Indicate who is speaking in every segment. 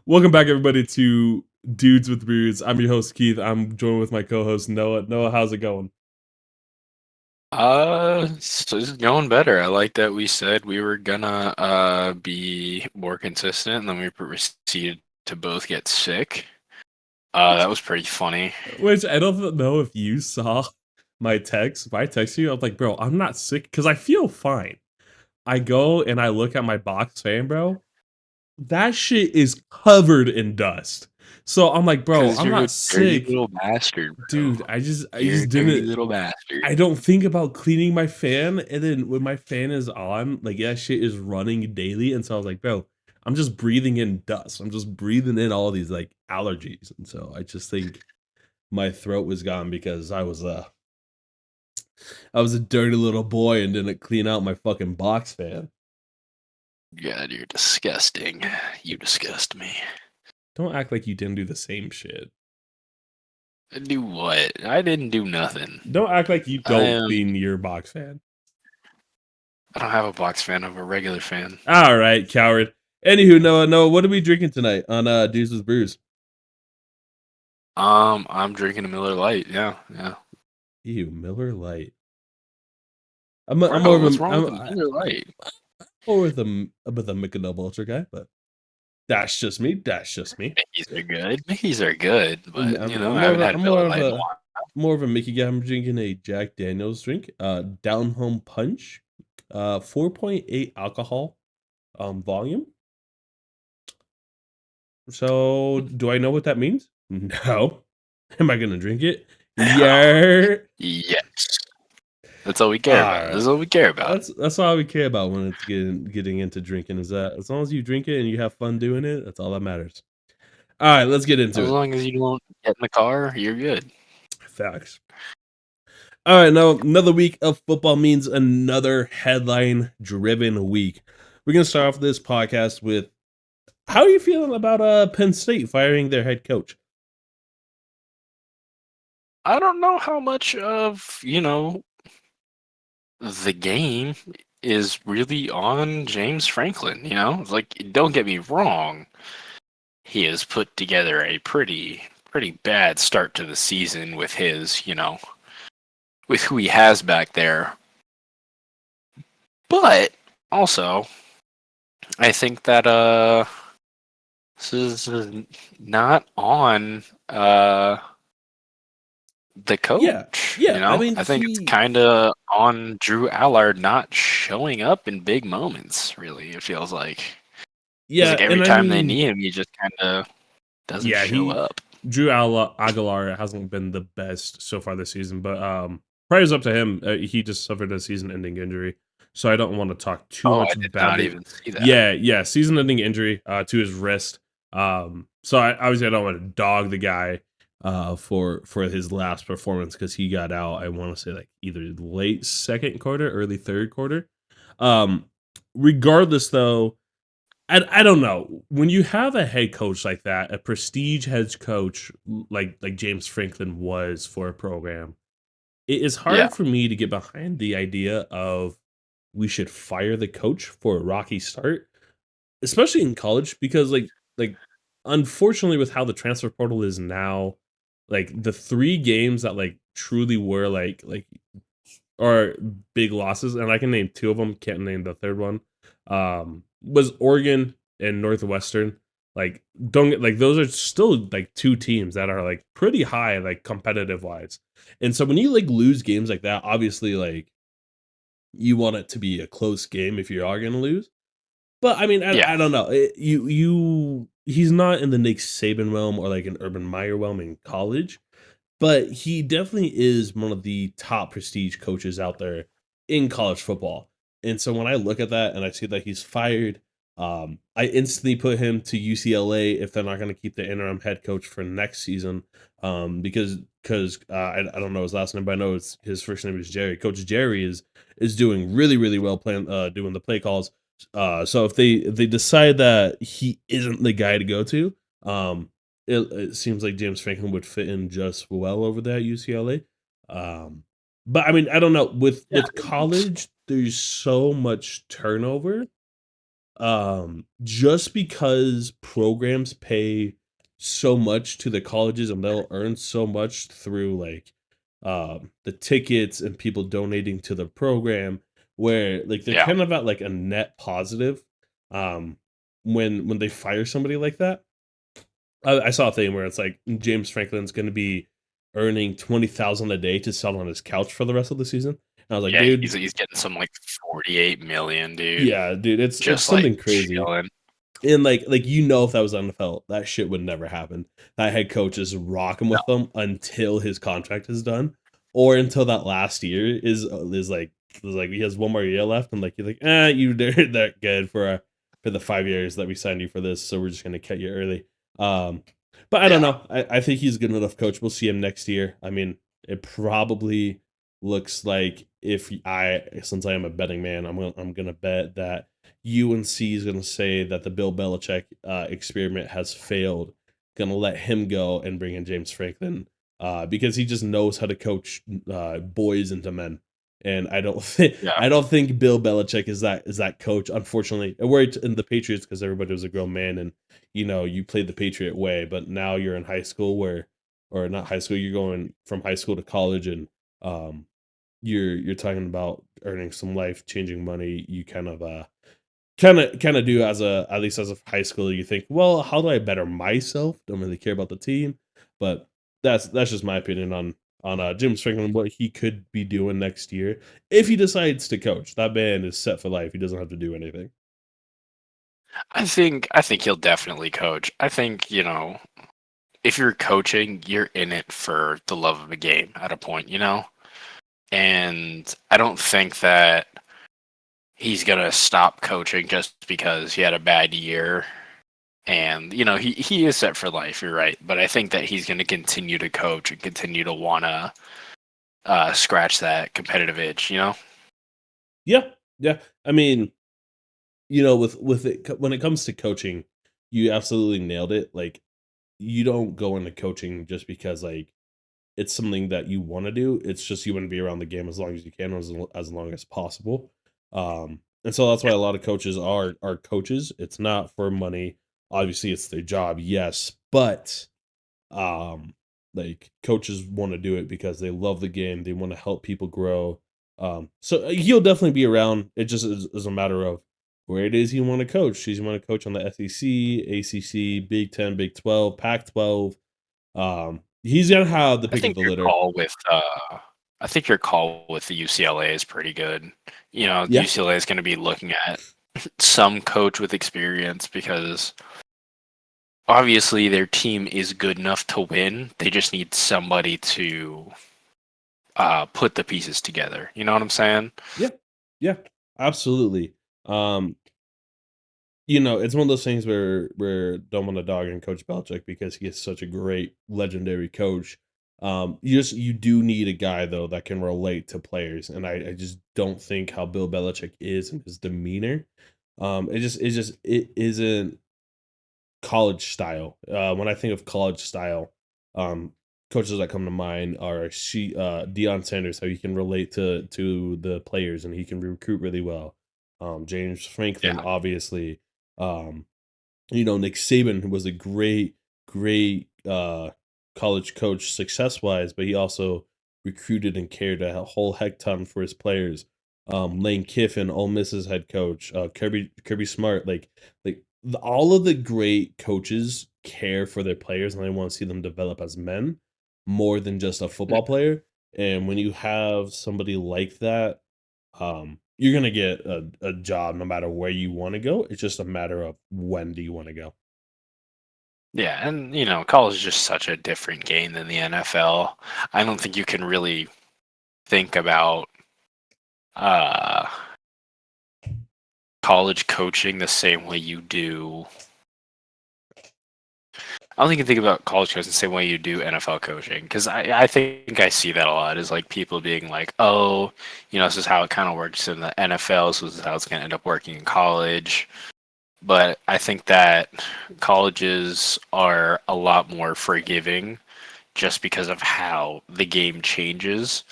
Speaker 1: Welcome back, everybody, to Dudes with Brews. I'm your host, Keith. I'm joined with my co-host, Noah. Noah, how's it going?
Speaker 2: So it's going better. I like that we said we were gonna be more consistent, and then we proceeded to both get sick. That was pretty funny.
Speaker 1: Which I don't know if you saw my text. But I text you, I was like, bro, I'm not sick because I feel fine. I go and I look at my box fan, bro. That shit is covered in dust. So I'm like, bro,
Speaker 2: Cause
Speaker 1: I'm
Speaker 2: you're
Speaker 1: not
Speaker 2: a dirty
Speaker 1: sick.
Speaker 2: little bastard, bro.
Speaker 1: Dude, I
Speaker 2: You're a
Speaker 1: just
Speaker 2: dirty
Speaker 1: didn't
Speaker 2: little bastard.
Speaker 1: I don't think about cleaning my fan, and then when my fan is on, like that shit is running daily, and so I was like, bro, I'm just breathing in dust. I'm just breathing in all these like allergies, and so I just think my throat was gone because I was a dirty little boy and didn't clean out my fucking box fan.
Speaker 2: God, you're disgusting. You disgust me.
Speaker 1: Don't act like you didn't do the same shit.
Speaker 2: Do what? I didn't do nothing.
Speaker 1: Don't act like you
Speaker 2: I
Speaker 1: don't
Speaker 2: am.
Speaker 1: clean your box fan.
Speaker 2: I don't have a box fan. I have a regular fan.
Speaker 1: All right, coward. Anywho, Noah, what are we drinking tonight on Dudes with Brews?
Speaker 2: I'm drinking a Miller Lite. Yeah, yeah.
Speaker 1: Ew, Miller Lite. I'm more
Speaker 2: Bro,
Speaker 1: of
Speaker 2: what's
Speaker 1: a
Speaker 2: wrong with the Miller Lite?
Speaker 1: or with a Michelob Ultra guy, but that's just me. That's just me.
Speaker 2: Mickey's are good. Mickey's are good, but
Speaker 1: I'm
Speaker 2: I
Speaker 1: more of
Speaker 2: haven't
Speaker 1: a
Speaker 2: had Miller Lite in a while.
Speaker 1: more of a Mickey guy. I'm drinking a Jack Daniel's drink, Down Home Punch, 4.8 alcohol, volume. So, do I know what that means? No. Am I gonna drink it? Yeah.
Speaker 2: Yes. That's all we
Speaker 1: All
Speaker 2: care about. This
Speaker 1: right.
Speaker 2: is all we care about.
Speaker 1: That's all we care about when it's getting into drinking. Is that as long as you drink it and you have fun doing it, that's all that matters. All right, let's get into
Speaker 2: As
Speaker 1: it.
Speaker 2: long as you don't get in the car, you're good.
Speaker 1: Facts. All right, now another week of football means another headline-driven week. We're gonna start off this podcast with how are you feeling about Penn State firing their head coach?
Speaker 2: I don't know how much of, the game is really on James Franklin. Like, don't get me wrong. He has put together a pretty bad start to the season with with who he has back there. But also, I think that this is not on the
Speaker 1: Yeah,
Speaker 2: coach,
Speaker 1: yeah. I mean,
Speaker 2: I think it's kind of on Drew Allard not showing up in big moments, really, it feels like. Because
Speaker 1: yeah,
Speaker 2: like every
Speaker 1: and I
Speaker 2: time they
Speaker 1: mean,
Speaker 2: need him, he just kind of doesn't
Speaker 1: yeah,
Speaker 2: show up.
Speaker 1: Drew Aguilar hasn't been the best so far this season, but prayers up to him. He just suffered a season-ending injury, so I don't want to talk too
Speaker 2: Oh, I
Speaker 1: much
Speaker 2: did not
Speaker 1: badly.
Speaker 2: even see that.
Speaker 1: Yeah, season-ending injury to his wrist. So obviously I don't want to dog the guy for his last performance because he got out. I want to say like either late second quarter, early third quarter. Um, Regardless, though. I don't know. When you have a head coach like that, a prestige head coach like James Franklin was for a program, it is
Speaker 2: Yeah,
Speaker 1: hard for me to get behind the idea of we should fire the coach for a rocky start, especially in college, because like unfortunately with how the transfer portal is now, like the three games that like truly were like are big losses, and I can name two of them, can't name the third one. Was Oregon and Northwestern. Like, don't get like those are still like two teams that are like pretty high, like competitive wise. And so when you like lose games like that, obviously like you want it to be a close game if you are gonna lose. But I mean,
Speaker 2: yeah,
Speaker 1: I don't know. He's not in the Nick Saban realm or like an Urban Meyer realm in college, but he definitely is one of the top prestige coaches out there in college football. And so when I look at that and I see that he's fired, I instantly put him to UCLA if they're not going to keep the interim head coach for next season. I don't know his last name, but I know his first name is Jerry. Coach Jerry is doing really well playing doing the play calls. So if they decide that he isn't the guy to go to, it seems like James Franklin would fit in just well over there at UCLA. But I mean, I don't know. With
Speaker 2: yeah.
Speaker 1: college, there's so much turnover Just because programs pay so much to the colleges and they'll earn so much through like the tickets and people donating to the program where like they're
Speaker 2: Yeah.
Speaker 1: kind of at like a net positive um when they fire somebody like that. I saw a thing where it's like James Franklin's going to be earning 20,000 a day to sit on his couch for the rest of the season. And I was like,
Speaker 2: Yeah,
Speaker 1: dude,
Speaker 2: he's getting some like 48 million, dude.
Speaker 1: yeah, dude, it's
Speaker 2: Just like
Speaker 1: something crazy.
Speaker 2: chilling.
Speaker 1: And like you know, if that was NFL, that shit would never happen. That head coach is rocking
Speaker 2: No.
Speaker 1: with them until his contract is done, or until that last year is like he has one more year left, and like you're like, you did that good for the 5 years that we signed you for this, so we're just gonna cut you early. Um, but I don't
Speaker 2: Yeah.
Speaker 1: know. I think he's a good enough coach. We'll see him next year. I mean, it probably looks like if I since I am a betting man, I'm gonna bet that UNC is going to say that the Bill Belichick experiment has failed. Going to let him go and bring in James Franklin because he just knows how to coach boys into men. And
Speaker 2: Yeah.
Speaker 1: I don't think Bill Belichick is that coach. Unfortunately, it worked in the Patriots because everybody was a grown man and you played the Patriot way. But now you're in high school or not high school. You're going from high school to college and um, you're talking about earning some life changing money. You kind of do as a at least as a high schooler. You think, well, how do I better myself? Don't really care about the team, but that's just my opinion on Jim Strickland, what he could be doing next year if he decides to coach. That man is set for life. He doesn't have to do anything.
Speaker 2: I think he'll definitely coach. I think, if you're coaching, you're in it for the love of the game at a point. And I don't think that he's gonna stop coaching just because he had a bad year. And he is set for life. You're right, but I think that he's going to continue to coach and continue to want to scratch that competitive itch.
Speaker 1: Yeah, yeah. I mean, with it when it comes to coaching, you absolutely nailed it. Like you don't go into coaching just because like it's something that you want to do. It's just you want to be around the game as long as you can, as long as possible. And so that's why a lot of coaches are coaches. It's not for money. Obviously, it's their job, yes, but um, like coaches want to do it because they love the game. They want to help people grow. So he'll definitely be around. It just is a matter of where it is you want to coach. Do you want to coach on the SEC, ACC, Big Ten, Big 12, Pac 12? He's gonna have the
Speaker 2: I
Speaker 1: pick of
Speaker 2: think
Speaker 1: the
Speaker 2: your
Speaker 1: litter.
Speaker 2: call with I think your call with the UCLA is pretty good.
Speaker 1: Yeah,
Speaker 2: UCLA is going to be looking at some coach with experience because obviously their team is good enough to win. They just need somebody to put the pieces together. You know what I'm saying?
Speaker 1: yeah, yeah, absolutely. Um, it's one of those things where don't want to dog in Coach Belichick because he is such a great legendary coach. You do need a guy though that can relate to players, and I just don't think how Bill Belichick is in his demeanor. It isn't college style. When I think of college style, um, coaches that come to mind are Deion Sanders, how he can relate to the players and he can recruit really well. James Franklin,
Speaker 2: Yeah.
Speaker 1: obviously. Um, Nick Saban who was a great college coach success wise, but he also recruited and cared a whole heck ton for his players. Lane Kiffin, Ole Miss's head coach, Kirby Smart, all of the great coaches care for their players and they want to see them develop as men more than just a football player. And when you have somebody like that, you're gonna get a job no matter where you want to go. It's just a matter of when do you want to go.
Speaker 2: Yeah, and college is just such a different game than the NFL. I don't think you can really think about uh college coaching the same way you do. I don't think you can think about college coaching the same way you do NFL coaching because I think I see that a lot is like people being like, oh, this is how it kind of works in the NFL, so this is how it's going to end up working in college. But I think that colleges are a lot more forgiving just because of how the game changes.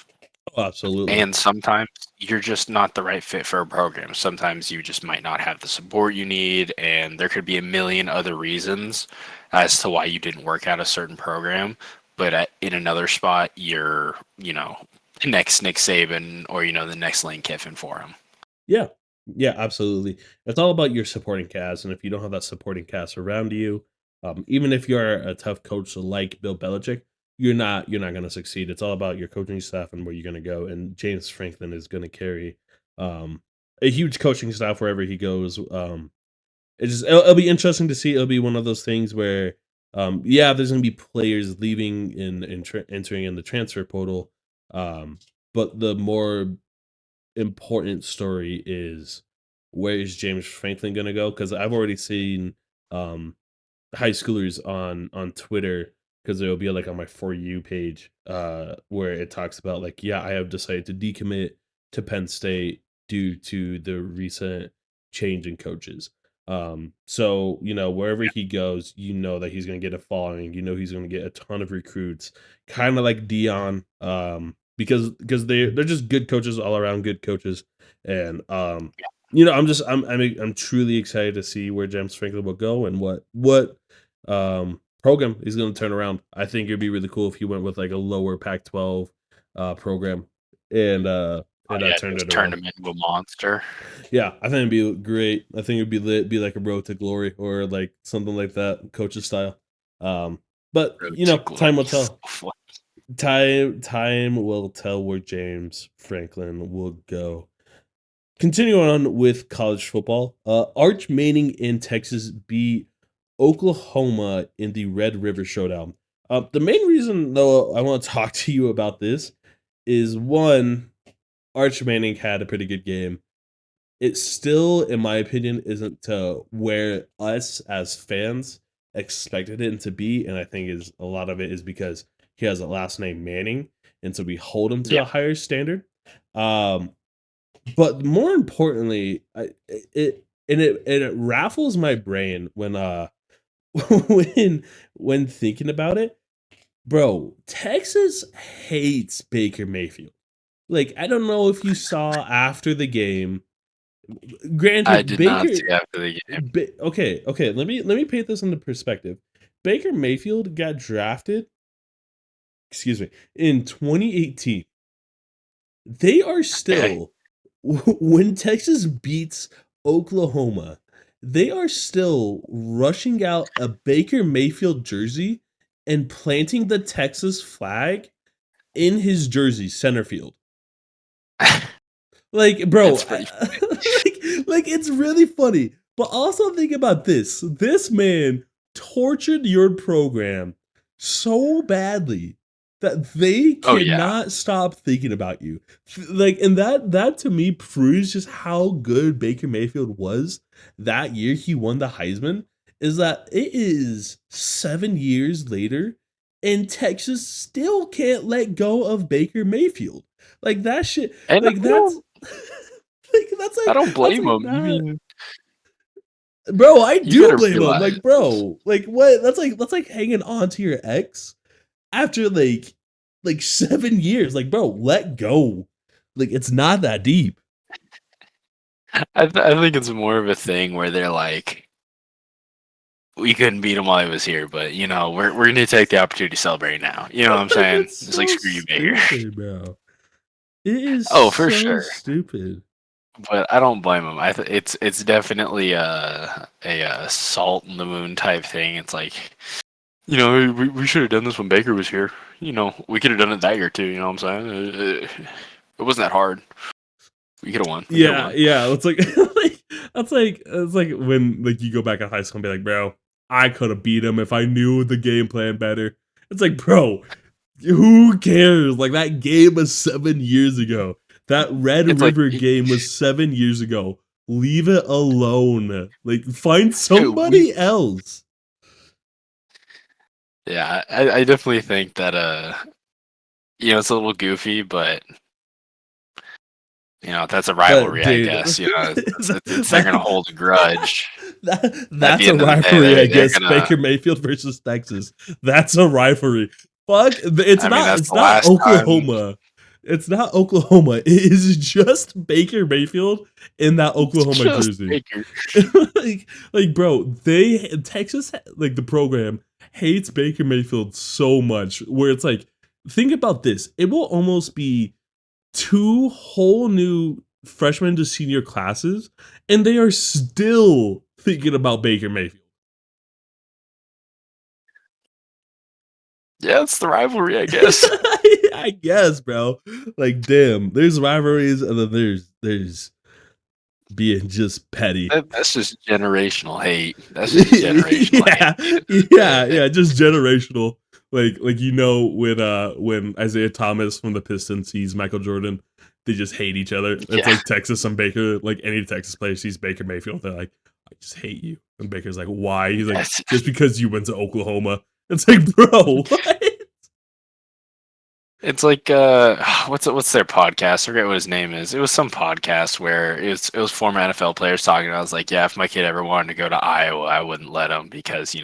Speaker 1: Oh, absolutely.
Speaker 2: And sometimes you're just not the right fit for a program. Sometimes you just might not have the support you need, and there could be a million other reasons as to why you didn't work out a certain program. But in another spot, you're, the next Nick Saban or, the next Lane Kiffin for him.
Speaker 1: Yeah. Yeah, absolutely. It's all about your supporting cast, and if you don't have that supporting cast around you, even if you're a tough coach like Bill Belichick, you're not gonna succeed. It's all about your coaching staff and where you're gonna go, and James Franklin is gonna carry, um, a huge coaching staff wherever he goes. It'll be interesting to see. It'll be one of those things where, yeah, there's gonna be players leaving and entering in the transfer portal, um, but the more important story is where is James Franklin gonna go? Because I've already seen um high schoolers on Twitter because it'll be like on my for you page where it talks about like, yeah, I have decided to decommit to Penn State due to the recent change in coaches. So wherever he goes, that he's gonna get a following, he's gonna get a ton of recruits, kind of like Dion, because they're just good coaches all around, good coaches. And I'm truly excited to see where James Franklin will go and what program he's going to turn around. I think it'd be really cool if he went with like a lower Pac-12 program and
Speaker 2: Oh, yeah,
Speaker 1: turned
Speaker 2: just
Speaker 1: it
Speaker 2: turned
Speaker 1: around.
Speaker 2: him into a monster.
Speaker 1: Yeah, I think it'd be great. I think it'd be lit, be like a road to glory or like something like that, coach's style. But
Speaker 2: Road to
Speaker 1: time will
Speaker 2: glory.
Speaker 1: tell. Time will tell where James Franklin will go. Continuing on with college football, Arch Manning in Texas beat Oklahoma in the Red River Showdown. The main reason, though, I want to talk to you about this is one, Arch Manning had a pretty good game. It still, in my opinion, isn't to where us as fans expected it to be, and I think is a lot of it is because he has a last name Manning, and so we hold him to
Speaker 2: Yeah,
Speaker 1: a higher standard. Um, but more importantly, it raffles my brain when when when thinking about it, bro. Texas hates Baker Mayfield. Like I don't know if you saw after the game.
Speaker 2: I
Speaker 1: Granted,
Speaker 2: did not see after the game.
Speaker 1: Okay. Let me paint this into perspective. Baker Mayfield got drafted. Excuse me, in 2018. They are
Speaker 2: Okay.
Speaker 1: still when Texas beats Oklahoma, they are still rushing out a Baker Mayfield jersey and planting the Texas flag in his jersey center field. Like, bro,
Speaker 2: It's pretty.
Speaker 1: like it's really funny. But also think about this. This man tortured your program so badly that they
Speaker 2: Oh yeah,
Speaker 1: cannot stop thinking about you. Like, and that to me proves just how good Baker Mayfield was that year he won the Heisman. Is that it is 7 years later, and Texas still can't let go of Baker Mayfield. Like that shit.
Speaker 2: and
Speaker 1: Like that's like
Speaker 2: I don't
Speaker 1: that's
Speaker 2: blame
Speaker 1: like
Speaker 2: him. You
Speaker 1: not,
Speaker 2: mean
Speaker 1: bro. I
Speaker 2: you
Speaker 1: do
Speaker 2: gotta
Speaker 1: blame him.
Speaker 2: realize
Speaker 1: Like, bro, like what? That's like hanging on to your ex after like 7 years. Like, bro, let go. Like, it's not that deep.
Speaker 2: I think it's more of a thing where they're like, we couldn't beat him while he was here, but we're gonna take the opportunity to celebrate now. You know what I'm saying?
Speaker 1: It's
Speaker 2: It's like
Speaker 1: so
Speaker 2: screw you, Baker.
Speaker 1: stupid, bro. It is
Speaker 2: Oh, for
Speaker 1: so
Speaker 2: sure.
Speaker 1: stupid.
Speaker 2: But I don't blame him. It's definitely a salt in the moon type thing. It's like we should have done this when Baker was here. We could have done it that year too. You know what I'm saying? It wasn't that hard. We could have won. We could have
Speaker 1: Yeah,
Speaker 2: won.
Speaker 1: yeah. It's like, like it's like when like you go back in high school and be like, bro, I could have beat him if I knew the game plan better. It's like, bro, who cares? Like that game was 7 years ago. That Red
Speaker 2: It's like
Speaker 1: River game was 7 years ago. Leave it alone. Like find
Speaker 2: we.
Speaker 1: somebody else.
Speaker 2: Yeah, I definitely think that it's a little goofy, but that's a rivalry, I
Speaker 1: Dude,
Speaker 2: guess. They're gonna
Speaker 1: that,
Speaker 2: hold a grudge. At
Speaker 1: that's
Speaker 2: the
Speaker 1: a
Speaker 2: end of the day,
Speaker 1: rivalry, I
Speaker 2: they're
Speaker 1: guess.
Speaker 2: gonna.
Speaker 1: Baker Mayfield versus Texas. That's a rivalry. Fuck, it's
Speaker 2: I mean,
Speaker 1: not.
Speaker 2: that's
Speaker 1: It's
Speaker 2: the
Speaker 1: not
Speaker 2: last time.
Speaker 1: Oklahoma. It's not Oklahoma. It is just Baker Mayfield in that
Speaker 2: It's
Speaker 1: Oklahoma
Speaker 2: just
Speaker 1: jersey.
Speaker 2: Baker.
Speaker 1: Bro, Texas, like the program hates Baker Mayfield so much. Where it's like, think about this. It will almost be two whole new freshman to senior classes, and they are still thinking about Baker Mayfield.
Speaker 2: Yeah, it's the rivalry, I guess.
Speaker 1: I guess, bro. Like, damn, there's rivalries, and then there's being just petty.
Speaker 2: That's just generational hate. That's just generational
Speaker 1: Yeah,
Speaker 2: hate.
Speaker 1: yeah, just generational. Like when Isaiah Thomas from the Pistons sees Michael Jordan, they just hate each other. It's
Speaker 2: Yeah,
Speaker 1: like Texas and Baker. Like any Texas player sees Baker Mayfield, they're like, I just hate you. And Baker's like, why? He's like,
Speaker 2: that's,
Speaker 1: just because you went to Oklahoma. It's like, bro, what?
Speaker 2: it's like what's their podcast? I forget what his name is. It was some podcast where it was former NFL players talking. I was like, yeah, if my kid ever wanted to go to Iowa, I wouldn't let him because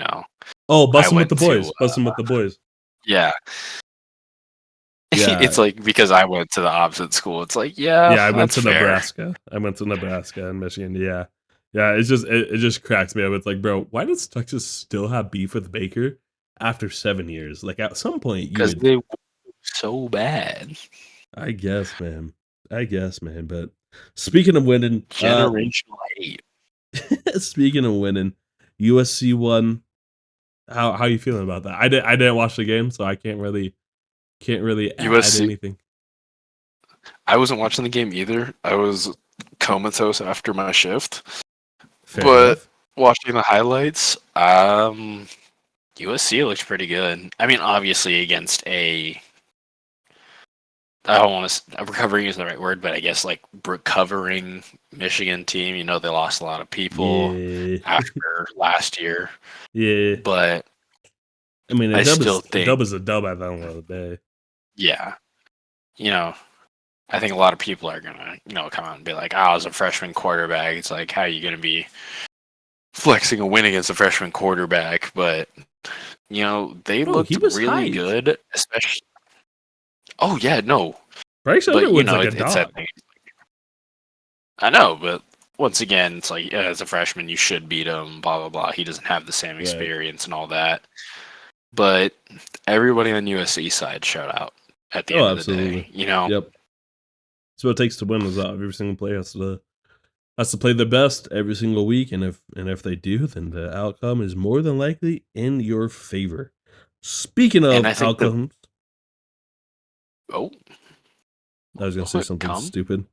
Speaker 1: Oh,
Speaker 2: I
Speaker 1: busting with the
Speaker 2: went
Speaker 1: boys.
Speaker 2: to
Speaker 1: Busting with the boys.
Speaker 2: yeah.
Speaker 1: Yeah.
Speaker 2: It's like because I went to the opposite school. It's like yeah,
Speaker 1: Yeah, I went
Speaker 2: that's
Speaker 1: to
Speaker 2: fair.
Speaker 1: Nebraska. I went to Nebraska and Michigan. Yeah. Yeah, it just cracks me up. It's like, bro, why does Texas still have beef with Baker after 7 years? Like at some point you
Speaker 2: Because
Speaker 1: would
Speaker 2: they were so bad.
Speaker 1: I guess, man. I guess, man. But speaking of winning,
Speaker 2: Generational hate.
Speaker 1: speaking of winning, USC won. How you feeling about that? I didn't watch the game, so I can't really add
Speaker 2: USC.
Speaker 1: anything.
Speaker 2: I wasn't watching the game either. I was comatose after my shift.
Speaker 1: Fair
Speaker 2: But
Speaker 1: enough.
Speaker 2: watching the highlights, USC looks pretty good. I mean, obviously against I don't want to. Recovering isn't the right word, but I guess like recovering Michigan team. They lost a lot of people
Speaker 1: Yeah.
Speaker 2: after last year,
Speaker 1: Yeah.
Speaker 2: but
Speaker 1: I mean,
Speaker 2: I still
Speaker 1: a
Speaker 2: think,
Speaker 1: dub is a dub at the end of the day.
Speaker 2: yeah, you know, I think a lot of people are gonna, come out and be like, "Oh, as a freshman quarterback, it's like, how are you gonna be flexing a win against a freshman quarterback?" But they
Speaker 1: Bro, he
Speaker 2: looked
Speaker 1: was
Speaker 2: really
Speaker 1: hyped.
Speaker 2: good, especially. Oh yeah, no,
Speaker 1: Bryce
Speaker 2: but
Speaker 1: Underwood's like a
Speaker 2: it's that
Speaker 1: dog.
Speaker 2: thing. I know, but once again, it's like as a freshman, you should beat him. Blah blah blah. He doesn't have the same
Speaker 1: Right.
Speaker 2: experience and all that. But everybody on USC side showed out at the
Speaker 1: Oh,
Speaker 2: end of the day.
Speaker 1: absolutely. Yep. That's what it takes to win. Is that every single player has to play their best every single week, and if they do, then the outcome is more than likely in your favor. Speaking
Speaker 2: And
Speaker 1: of
Speaker 2: I think
Speaker 1: outcomes,
Speaker 2: oh,
Speaker 1: I was gonna say
Speaker 2: what
Speaker 1: something
Speaker 2: come?
Speaker 1: stupid.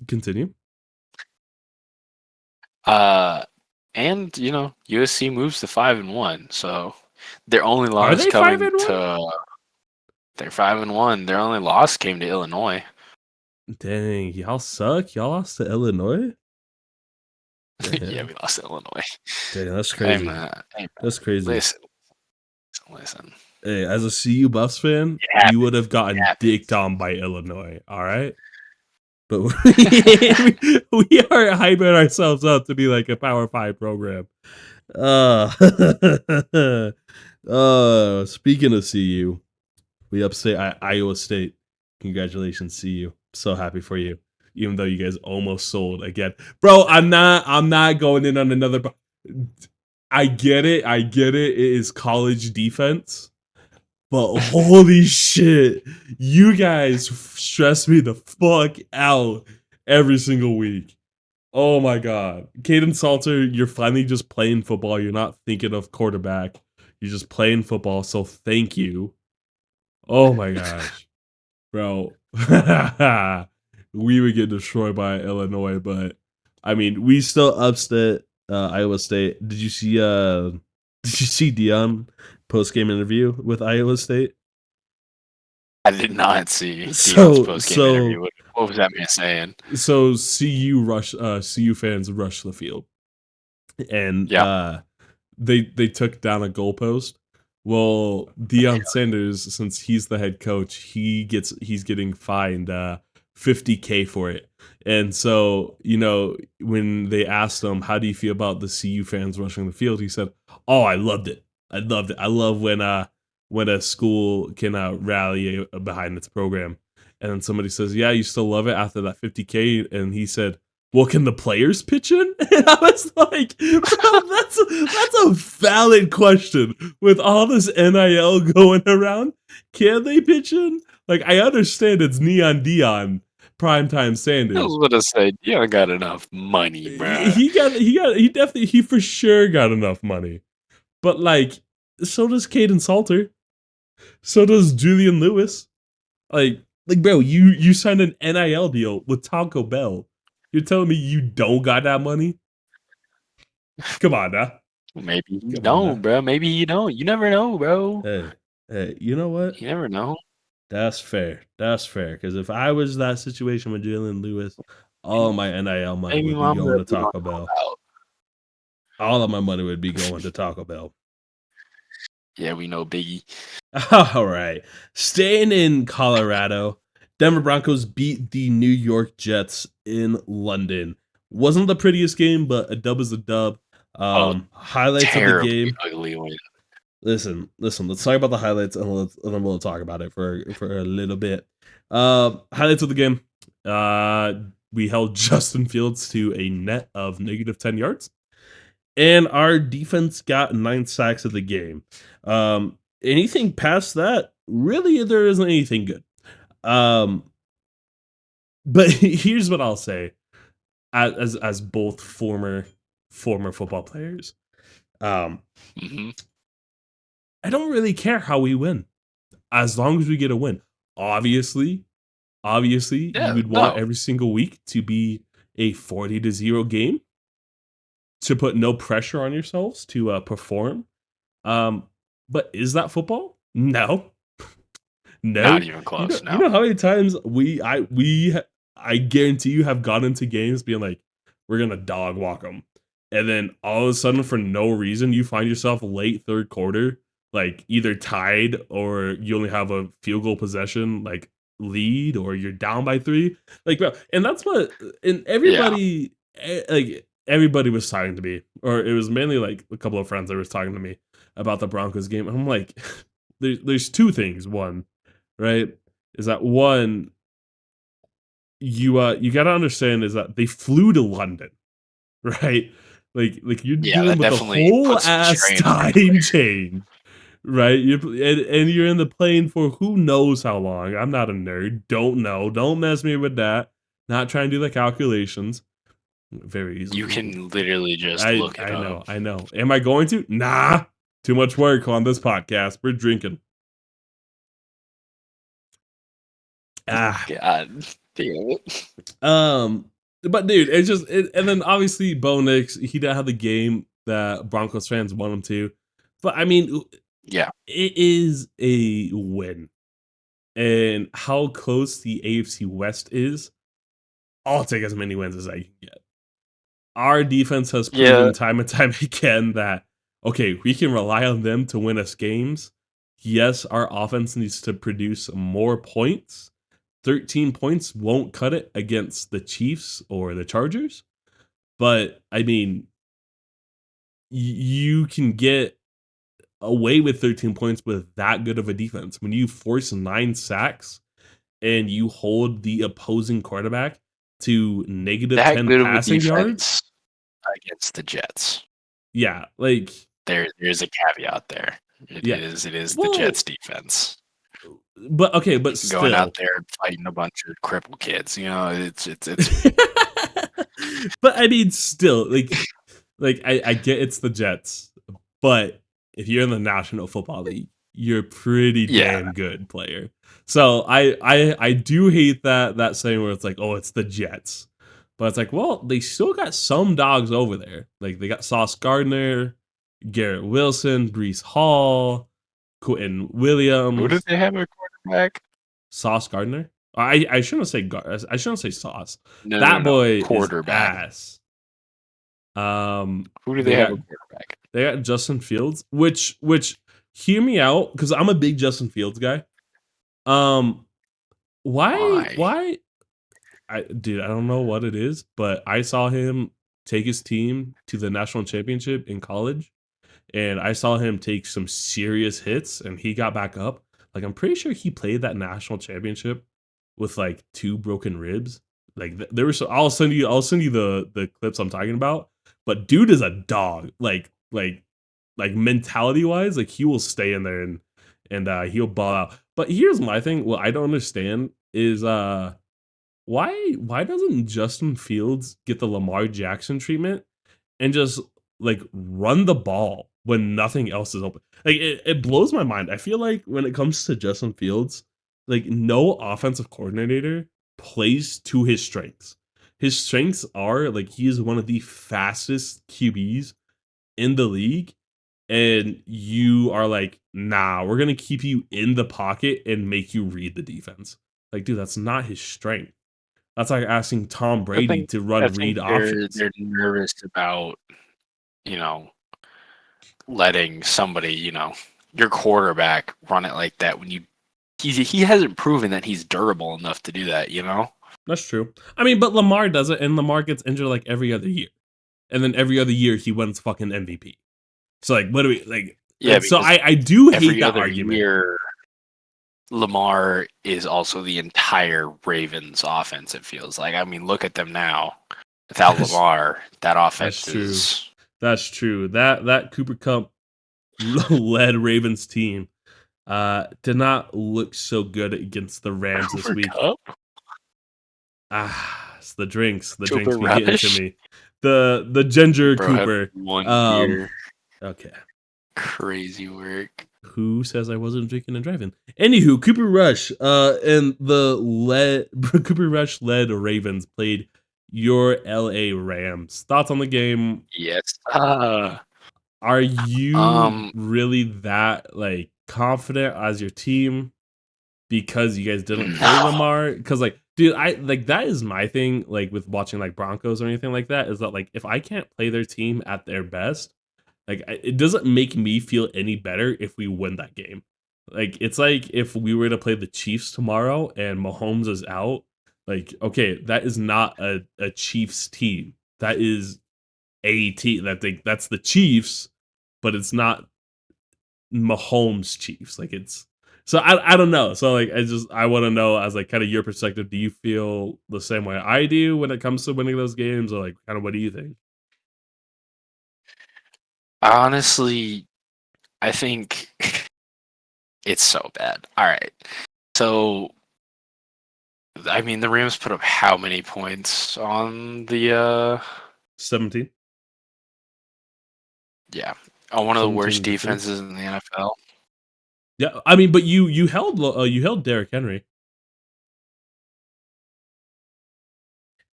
Speaker 1: Continue.
Speaker 2: Uh, and USC moves to 5-1, so their only
Speaker 1: Are
Speaker 2: loss
Speaker 1: they five
Speaker 2: coming
Speaker 1: and one?
Speaker 2: to they're 5-1. Their only loss came to Illinois.
Speaker 1: Dang, y'all suck. Y'all lost to Illinois.
Speaker 2: Yeah,
Speaker 1: Damn,
Speaker 2: we lost to Illinois.
Speaker 1: damn, that's
Speaker 2: Hey
Speaker 1: crazy.
Speaker 2: man, hey man.
Speaker 1: That's crazy.
Speaker 2: Listen, listen.
Speaker 1: Hey, as a CU Buffs fan,
Speaker 2: It
Speaker 1: you
Speaker 2: happens.
Speaker 1: would have
Speaker 2: It
Speaker 1: gotten dicked
Speaker 2: happens.
Speaker 1: on by Illinois. All right. But we are hyping ourselves up to be like a Power Five program. Uh, speaking of CU, we upstate Iowa State. Congratulations, CU. So happy for you. Even though you guys almost sold again, bro. I'm not going in on another. I get it. I get it. It is college defense. But holy shit, you guys stress me the fuck out every single week. Oh my god. Caden Salter, you're finally just playing football. You're not thinking of quarterback. You're just playing football. So thank you. Oh my gosh. Bro. We would get destroyed by Illinois, but I mean, we still upset Iowa State. Did you see Dion post game interview with Iowa State?
Speaker 2: I did not see Dion's
Speaker 1: So
Speaker 2: post game interview.
Speaker 1: so
Speaker 2: What was that man saying?
Speaker 1: so CU fans rush the field, and
Speaker 2: Yeah.
Speaker 1: they took down a goalpost. Well, Deion Sanders, since he's the head coach, he's getting fined $50K for it. And so, when they asked him, how do you feel about the CU fans rushing the field? He said, "Oh, I loved it. I loved it. I love when a school can rally behind its program. And then somebody says, "Yeah, you still love it after that 50K," and he said, "Well, can the players pitch in?" And I was like, "Bro, that's a valid question. With all this NIL going around, can they pitch in? Like, I understand it's Neon Dion, primetime
Speaker 2: I was
Speaker 1: Sanders.
Speaker 2: gonna say, you don't got enough money, bruh.
Speaker 1: He for sure got enough money, but like, so does Caden Salter, so does Julian Lewis." Like, bro, you signed an NIL deal with Taco Bell. You're telling me you don't got that money? Come on now.
Speaker 2: Maybe he
Speaker 1: Come on
Speaker 2: don't,
Speaker 1: now.
Speaker 2: bro. Maybe he don't. You never know, bro.
Speaker 1: Hey, hey, you know what?
Speaker 2: You never know.
Speaker 1: That's fair. That's fair. Because if I was that situation with Jalen Lewis, all my NIL money
Speaker 2: Maybe
Speaker 1: would be
Speaker 2: mama
Speaker 1: going to
Speaker 2: we don't
Speaker 1: Taco
Speaker 2: know
Speaker 1: Bell.
Speaker 2: about.
Speaker 1: All of my money would be going to Taco Bell.
Speaker 2: Yeah, we know Biggie.
Speaker 1: All right. Staying in Colorado, Denver Broncos beat the New York Jets in London. Wasn't the prettiest game, but a dub is a dub.
Speaker 2: Oh,
Speaker 1: Highlights of the
Speaker 2: terribly
Speaker 1: game.
Speaker 2: ugly win.
Speaker 1: Listen. Let's talk about the highlights, and then we'll talk about it for a little bit. Highlights of the game. We held Justin Fields to a net of -10 yards, and our defense got 9 sacks of the game. Anything past that, really, there isn't anything good. Um, but here's what I'll say, as both former football players. Um,
Speaker 2: Hmm.
Speaker 1: I don't really care how we win, as long as we get a win. Obviously, you
Speaker 2: Yeah,
Speaker 1: would want
Speaker 2: no.
Speaker 1: every single week to be a 40-0 game to put no pressure on yourselves to perform. Um, but is that football? No,
Speaker 2: Not
Speaker 1: no.
Speaker 2: even
Speaker 1: You know,
Speaker 2: close.
Speaker 1: you
Speaker 2: No.
Speaker 1: know how many times I guarantee you have gone into games being like, we're gonna dog walk them, and then all of a sudden, for no reason, you find yourself late third quarter, like either tied or you only have a field goal possession, like lead, or you're down by 3. Like, bro, and that's what, and
Speaker 2: Yeah.
Speaker 1: everybody was talking to me, or it was mainly like a couple of friends that was talking to me about the Broncos game, and I'm like, there's two things. One, right, is that one, you got to understand is that they flew to London, right? Like you're
Speaker 2: Yeah,
Speaker 1: dealing
Speaker 2: that
Speaker 1: with the
Speaker 2: definitely
Speaker 1: whole
Speaker 2: puts some
Speaker 1: ass
Speaker 2: strain on your
Speaker 1: time
Speaker 2: player.
Speaker 1: change, right? And you're in the plane for who knows how long. I'm not a nerd. Don't know. Don't mess me with that. Not trying to do the calculations. Very
Speaker 2: You
Speaker 1: easily.
Speaker 2: can literally just
Speaker 1: I
Speaker 2: look it
Speaker 1: I
Speaker 2: up.
Speaker 1: know. I know. Am I going to? Nah. Too much work on this podcast. We're drinking. Ah.
Speaker 2: God damn it.
Speaker 1: But dude, and then obviously Bo Nix, he didn't have the game that Broncos fans want him to. But I mean,
Speaker 2: Yeah.
Speaker 1: it is a win. And how close the AFC West is, I'll take as many wins as I can get. Our defense has
Speaker 2: Yeah.
Speaker 1: proven time and time again that, okay, we can rely on them to win us games. Yes, our offense needs to produce more points. 13 points won't cut it against the Chiefs or the Chargers. But I mean, you can get away with 13 points with that good of a defense. When you force 9 sacks and you hold the opposing quarterback to negative
Speaker 2: That
Speaker 1: 10
Speaker 2: good of a
Speaker 1: passing yards,
Speaker 2: defense against the Jets.
Speaker 1: yeah, like,
Speaker 2: There's a caveat there. It
Speaker 1: yeah.
Speaker 2: is it is the
Speaker 1: Well,
Speaker 2: Jets defense.
Speaker 1: but okay, but
Speaker 2: Going out
Speaker 1: still.
Speaker 2: there and fighting a bunch of crippled kids. You know, it's
Speaker 1: But I mean, still, like I get it's the Jets, but if you're in the National Football League, you're a pretty
Speaker 2: yeah.
Speaker 1: damn good player. So I do hate that saying where it's like, oh, it's the Jets, but it's like, well, they still got some dogs over there. Like they got Sauce Gardner, Garrett Wilson, Brees Hall, Quentin
Speaker 2: Who did
Speaker 1: Williams,
Speaker 2: they have a quarterback?
Speaker 1: Sauce Gardner. I shouldn't say I shouldn't say Sauce. That
Speaker 2: No.
Speaker 1: boy is
Speaker 2: Quarterback.
Speaker 1: ass.
Speaker 2: Who do they
Speaker 1: They
Speaker 2: have
Speaker 1: got
Speaker 2: a quarterback?
Speaker 1: Justin Fields, which hear me out because I'm a big Justin Fields guy. Um, why
Speaker 2: Why?
Speaker 1: why dude, I don't know what it is, but I saw him take his team to the national championship in college, and I saw him take some serious hits, and he got back up. Like I'm pretty sure he played that national championship with like 2 broken ribs. Like there was. I'll send you the clips I'm talking about. But dude is a dog. Like mentality wise, like he will stay in there and he'll ball out. But here's my thing. What I don't understand is why doesn't Justin Fields get the Lamar Jackson treatment and just like run the ball when nothing else is open? Like it blows my mind. I feel like when it comes to Justin Fields, like no offensive coordinator plays to his strengths. His strengths are like he is one of the fastest QBs in the league, and you are like, nah, we're gonna keep you in the pocket and make you read the defense. Like, dude, that's not his strength. That's like asking Tom
Speaker 2: I
Speaker 1: Brady
Speaker 2: think
Speaker 1: to
Speaker 2: I
Speaker 1: run
Speaker 2: think
Speaker 1: read
Speaker 2: they're
Speaker 1: options.
Speaker 2: they're nervous about, you know, letting somebody, your quarterback run it like that when he hasn't proven that he's durable enough to do that.
Speaker 1: That's true. I mean, but Lamar does it, and Lamar gets injured like every other year, and then every other year he wins fucking MVP. So like, what do we like?
Speaker 2: Yeah,
Speaker 1: So
Speaker 2: because
Speaker 1: I do hate
Speaker 2: every
Speaker 1: that
Speaker 2: other
Speaker 1: argument.
Speaker 2: year Lamar is also the entire Ravens offense, it feels like. I mean, look at them now. Without
Speaker 1: That's
Speaker 2: Lamar, that offense
Speaker 1: that's true.
Speaker 2: is
Speaker 1: That's true. That Cooper Cup led Ravens team did not look so good against the Rams this
Speaker 2: Cooper
Speaker 1: week.
Speaker 2: Cup,
Speaker 1: It's the drinks. The drinks
Speaker 2: Cooper
Speaker 1: be getting to
Speaker 2: Rush.
Speaker 1: me. The Ginger
Speaker 2: Bro had
Speaker 1: Cooper.
Speaker 2: one
Speaker 1: Um,
Speaker 2: year.
Speaker 1: okay.
Speaker 2: Crazy work.
Speaker 1: Who says I wasn't drinking and driving? Anywho, Cooper Rush, and the Cooper Rush led Ravens played your LA Rams. Thoughts on the game?
Speaker 2: Yes.
Speaker 1: Are you
Speaker 2: Um,
Speaker 1: really that like confident as your team because you guys didn't play
Speaker 2: no.
Speaker 1: Lamar? Because like, dude, I like that is my thing. Like with watching like Broncos or anything like that, is that like if I can't play their team at their best, like it doesn't make me feel any better if we win that game. Like it's like if we were to play the Chiefs tomorrow and Mahomes is out. Like okay, that is not a Chiefs team. That is a team that's the Chiefs, but it's not Mahomes Chiefs. Like it's so I don't know. So like I want to know as like kind of your perspective. Do you feel the same way I do when it comes to winning those games, or like kind of what do you think?
Speaker 2: Honestly, I think it's so bad. All right. So, I mean, the Rams put up how many points on the
Speaker 1: 17,
Speaker 2: yeah, on one of the
Speaker 1: 17
Speaker 2: worst
Speaker 1: to 3.
Speaker 2: defenses in the NFL.
Speaker 1: Yeah, I mean, but you held Derrick Henry,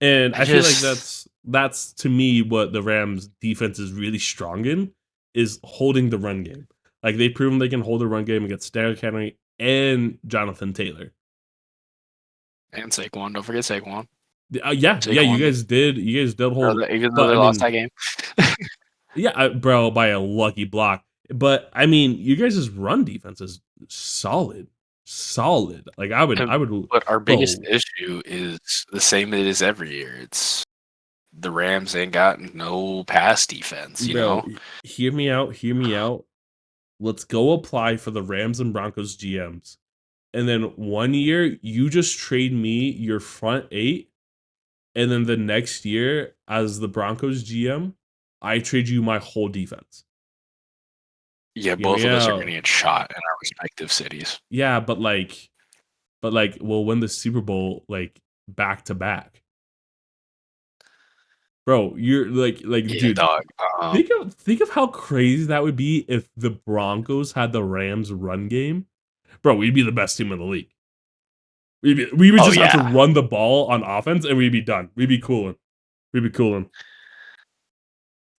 Speaker 1: and
Speaker 2: I
Speaker 1: I feel like
Speaker 2: just
Speaker 1: that's to me what the Rams defense is really strong in is holding the run game. Like they've proven they can hold the run game against Derrick Henry and Jonathan Taylor.
Speaker 2: and Saquon, don't forget Saquon.
Speaker 1: Yeah, you
Speaker 2: Saquon,
Speaker 1: guys did. You guys did hold,
Speaker 2: even though
Speaker 1: but
Speaker 2: they
Speaker 1: I
Speaker 2: lost
Speaker 1: mean,
Speaker 2: that game.
Speaker 1: yeah, bro, by a lucky block. But I mean, you guys' run defense is solid, solid. Like I would,
Speaker 2: But our biggest
Speaker 1: bro,
Speaker 2: issue is the same it is every year. It's the Rams ain't got no pass defense.
Speaker 1: hear me out, hear me out. Let's go apply for the Rams and Broncos GMs, and then 1 year you just trade me your front eight, and then the next year as the Broncos GM, I trade you my whole defense.
Speaker 2: Yeah,
Speaker 1: Hear
Speaker 2: both
Speaker 1: me
Speaker 2: of us are going to
Speaker 1: out.
Speaker 2: get shot in our respective cities.
Speaker 1: Yeah, but we'll win the Super Bowl like back to back, bro. You're like,
Speaker 2: Yeah,
Speaker 1: dude.
Speaker 2: dog.
Speaker 1: Think of how crazy that would be if the Broncos had the Rams run game, bro. We'd be the best team in the league. We would
Speaker 2: Oh
Speaker 1: just have to
Speaker 2: yeah.
Speaker 1: run the ball on offense, and we'd be done. We'd be cooling. We'd be cooling.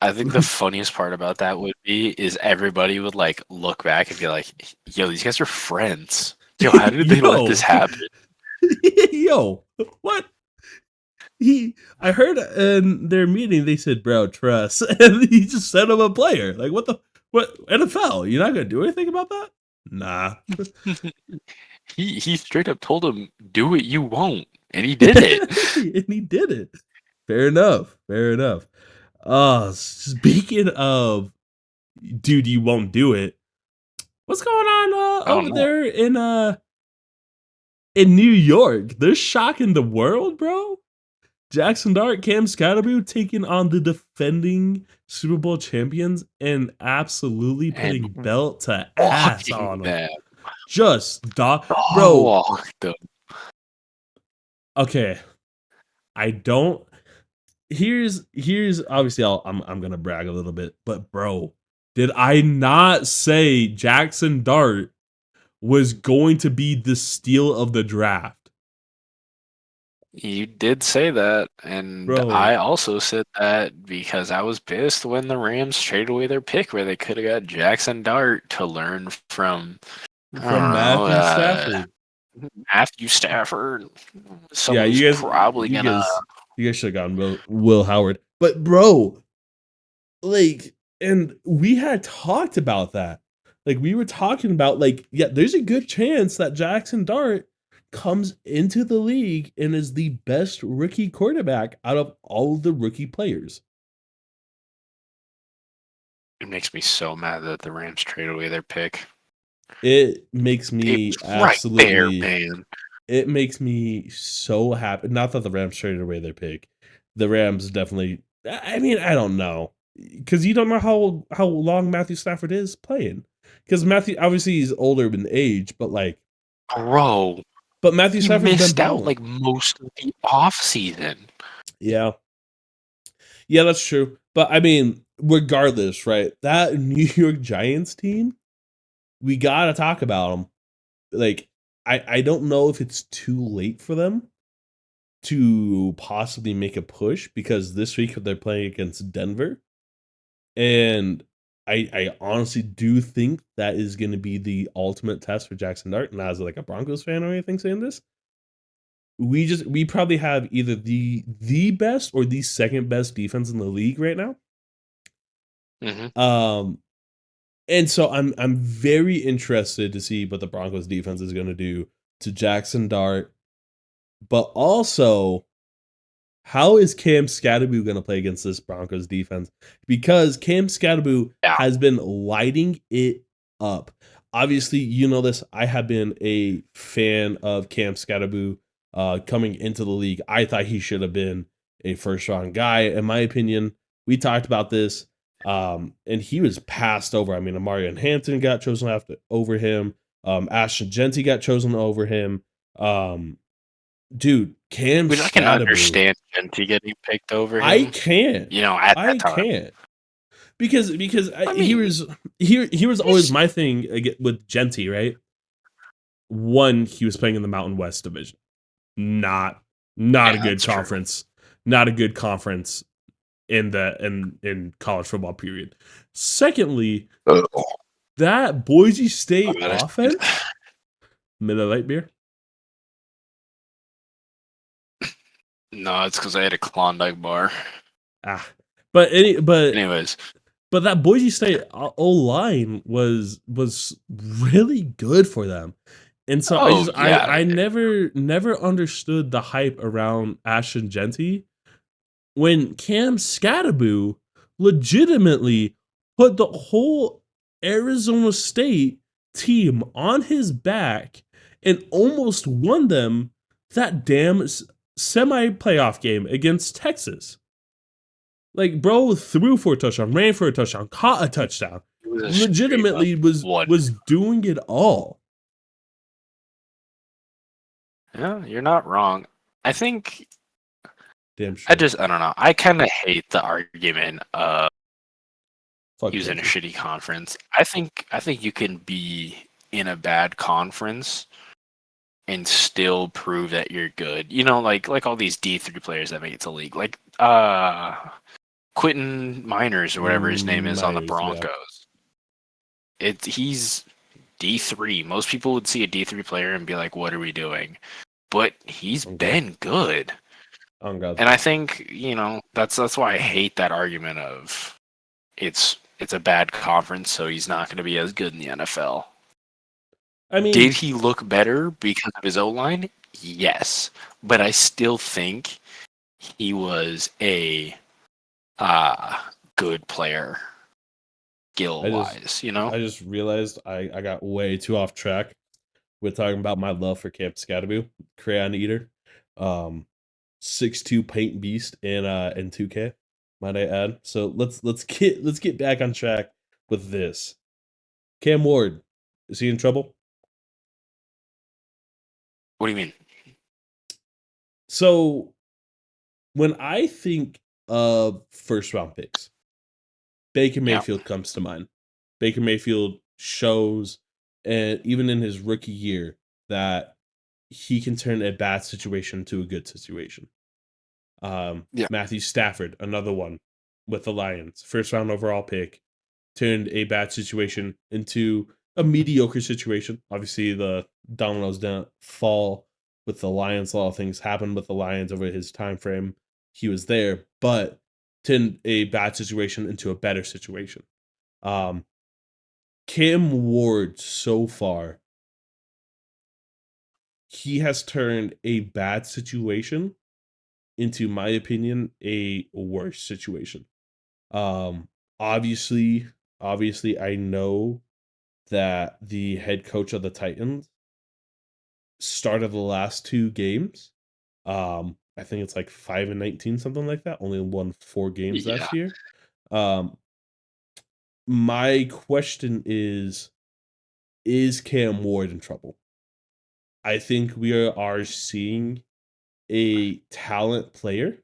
Speaker 2: I think the funniest part about that would be is everybody would like look back and be like, "Yo, these guys are friends. Yo, how did they let this
Speaker 1: Yo,
Speaker 2: happen?"
Speaker 1: yo, what? I heard in their meeting they said, "Bro, trust," and he just sent him a player. Like, what NFL? You're not gonna do anything about that? Nah.
Speaker 2: He straight up told him, "Do what you won't," and he did it.
Speaker 1: And he did it. Fair enough. Fair enough. Speaking of dude, you won't do it. What's going on
Speaker 2: Oh
Speaker 1: over
Speaker 2: no.
Speaker 1: there in New York? They're shocking the world, bro. Jaxon Dart, Cam Scatterboo taking on the defending Super Bowl champions and absolutely
Speaker 2: And
Speaker 1: putting belt to ass
Speaker 2: walking
Speaker 1: on them.
Speaker 2: them.
Speaker 1: Just dog,
Speaker 2: Dog
Speaker 1: bro.
Speaker 2: walk them.
Speaker 1: Okay, I don't. Here's obviously I'm gonna brag a little bit, but bro, did I not say Jaxon Dart was going to be the steal of the draft,
Speaker 2: You did say that, and I
Speaker 1: bro?
Speaker 2: also said that because I was pissed when the Rams traded away their pick where they could have got Jackson Dart to learn from, I
Speaker 1: From
Speaker 2: don't know,
Speaker 1: Matthew Stafford.
Speaker 2: Matthew Stafford.
Speaker 1: Yeah,
Speaker 2: Someone who's probably
Speaker 1: you
Speaker 2: gonna.
Speaker 1: guys, you guys should have gone Will Howard, but bro, like, and we had talked about that. Like, we were talking about, like, yeah, there's a good chance that Jackson Dart comes into the league and is the best rookie quarterback out of all of the rookie players.
Speaker 2: It makes me so mad that the Rams traded away their pick.
Speaker 1: It makes
Speaker 2: It
Speaker 1: me
Speaker 2: was right there,
Speaker 1: absolutely,
Speaker 2: man.
Speaker 1: it makes me so happy. Not that the Rams traded away their pick. The Rams definitely, I mean, I don't know. Because you don't know how long Matthew Stafford is playing. Because Matthew, obviously, he's older in age, but like,
Speaker 2: Bro,
Speaker 1: but Matthew
Speaker 2: he
Speaker 1: Stafford's been
Speaker 2: missed out
Speaker 1: balling.
Speaker 2: like most of the offseason.
Speaker 1: Yeah. Yeah, that's true. But I mean, regardless, right? That New York Giants team, we got to talk about them. Like, I don't know if it's too late for them to possibly make a push because this week they're playing against Denver. And I honestly do think that is going to be the ultimate test for Jackson Dart. Not as like a Broncos fan or anything saying this. We probably have either the best or the second best defense in the league right now.
Speaker 2: Mm-hmm.
Speaker 1: And so I'm very interested to see what the Broncos defense is going to do to Jackson Dart, but also how is Cam Scatterboo going to play against this Broncos defense? Because Cam Scatterboo
Speaker 2: Yeah.
Speaker 1: has been lighting it up. Obviously, you know this. I have been a fan of Cam Scatterboo coming into the league. I thought he should have been a first round guy, in my opinion. We talked about this, and he was passed over. I mean, Amarian Hampton got chosen over him. Ashton Genty got chosen over him. Dude, Cam
Speaker 2: Which I can
Speaker 1: Scatterboo.
Speaker 2: understand Genty getting picked over
Speaker 1: I
Speaker 2: him,
Speaker 1: can't.
Speaker 2: at that
Speaker 1: I
Speaker 2: time.
Speaker 1: can't because
Speaker 2: I
Speaker 1: he
Speaker 2: mean,
Speaker 1: was here was always
Speaker 2: he's
Speaker 1: my thing with Genty, right? One, he was playing in the Mountain West Division, not
Speaker 2: yeah,
Speaker 1: a good
Speaker 2: that's true.
Speaker 1: conference, not a good conference in college football. Period. Secondly, that Boise State offense, Miller Lite beer.
Speaker 2: No, it's because I had a Klondike bar.
Speaker 1: Ah, but
Speaker 2: Anyways,
Speaker 1: but that Boise State O line was really good for them. And so
Speaker 2: oh yeah,
Speaker 1: I never understood the hype around Ashton Genty when Cam Scatterboo legitimately put the whole Arizona State team on his back and almost won them that damn semi playoff game against Texas. Like, bro threw for a touchdown, ran for a touchdown, caught a touchdown.
Speaker 2: it was a straight up
Speaker 1: Legitimately
Speaker 2: one.
Speaker 1: was doing it all.
Speaker 2: Yeah, you're not wrong. I think
Speaker 1: Damn straight.
Speaker 2: I don't know. I kind of hate the argument of
Speaker 1: Fuck
Speaker 2: using a
Speaker 1: Genty.
Speaker 2: shitty conference. I think you can be in a bad conference and still prove that you're good. Like all these D3 players that make it to league, like Quentin Miners or whatever his name is on the
Speaker 1: Myers, yeah.
Speaker 2: Broncos. He's D3. Most people would see a D3 player and be like, "What are we doing?" But he's
Speaker 1: Oh god.
Speaker 2: been good,
Speaker 1: Oh god.
Speaker 2: and I think that's why I hate that argument of it's a bad conference, so he's not going to be as good in the NFL.
Speaker 1: I
Speaker 2: Did
Speaker 1: mean,
Speaker 2: he look better because of his O line? Yes, but I still think he was a good player skill
Speaker 1: I just
Speaker 2: wise, you know?
Speaker 1: I just realized I got way too off track with talking about my love for Camp Scatterby, Crayon Eater, um, 6'2" paint beast in 2K, might I add. So let's get back on track with this. Cam Ward, is he in trouble?
Speaker 2: What do you mean?
Speaker 1: So when I think of first round picks, Baker
Speaker 2: Yeah.
Speaker 1: Mayfield comes to mind. Baker Mayfield shows, and even in his rookie year, that he can turn a bad situation to a good situation.
Speaker 2: Yeah.
Speaker 1: Matthew Stafford, another one with the Lions, first round overall pick, turned a bad situation into a mediocre situation. Obviously, the dominoes didn't fall with the Lions. A lot of things happened with the Lions over his time frame. He was there, but turned a bad situation into a better situation. Um, Cam Ward, so far, he has turned a bad situation into my opinion a worse situation. Um obviously obviously I know that the head coach of the Titans started the last two games. I think it's like 5-19, something like that. Only won 4 games
Speaker 2: Yeah.
Speaker 1: last year. Um my question is Cam Ward in trouble? I think we are seeing a talent player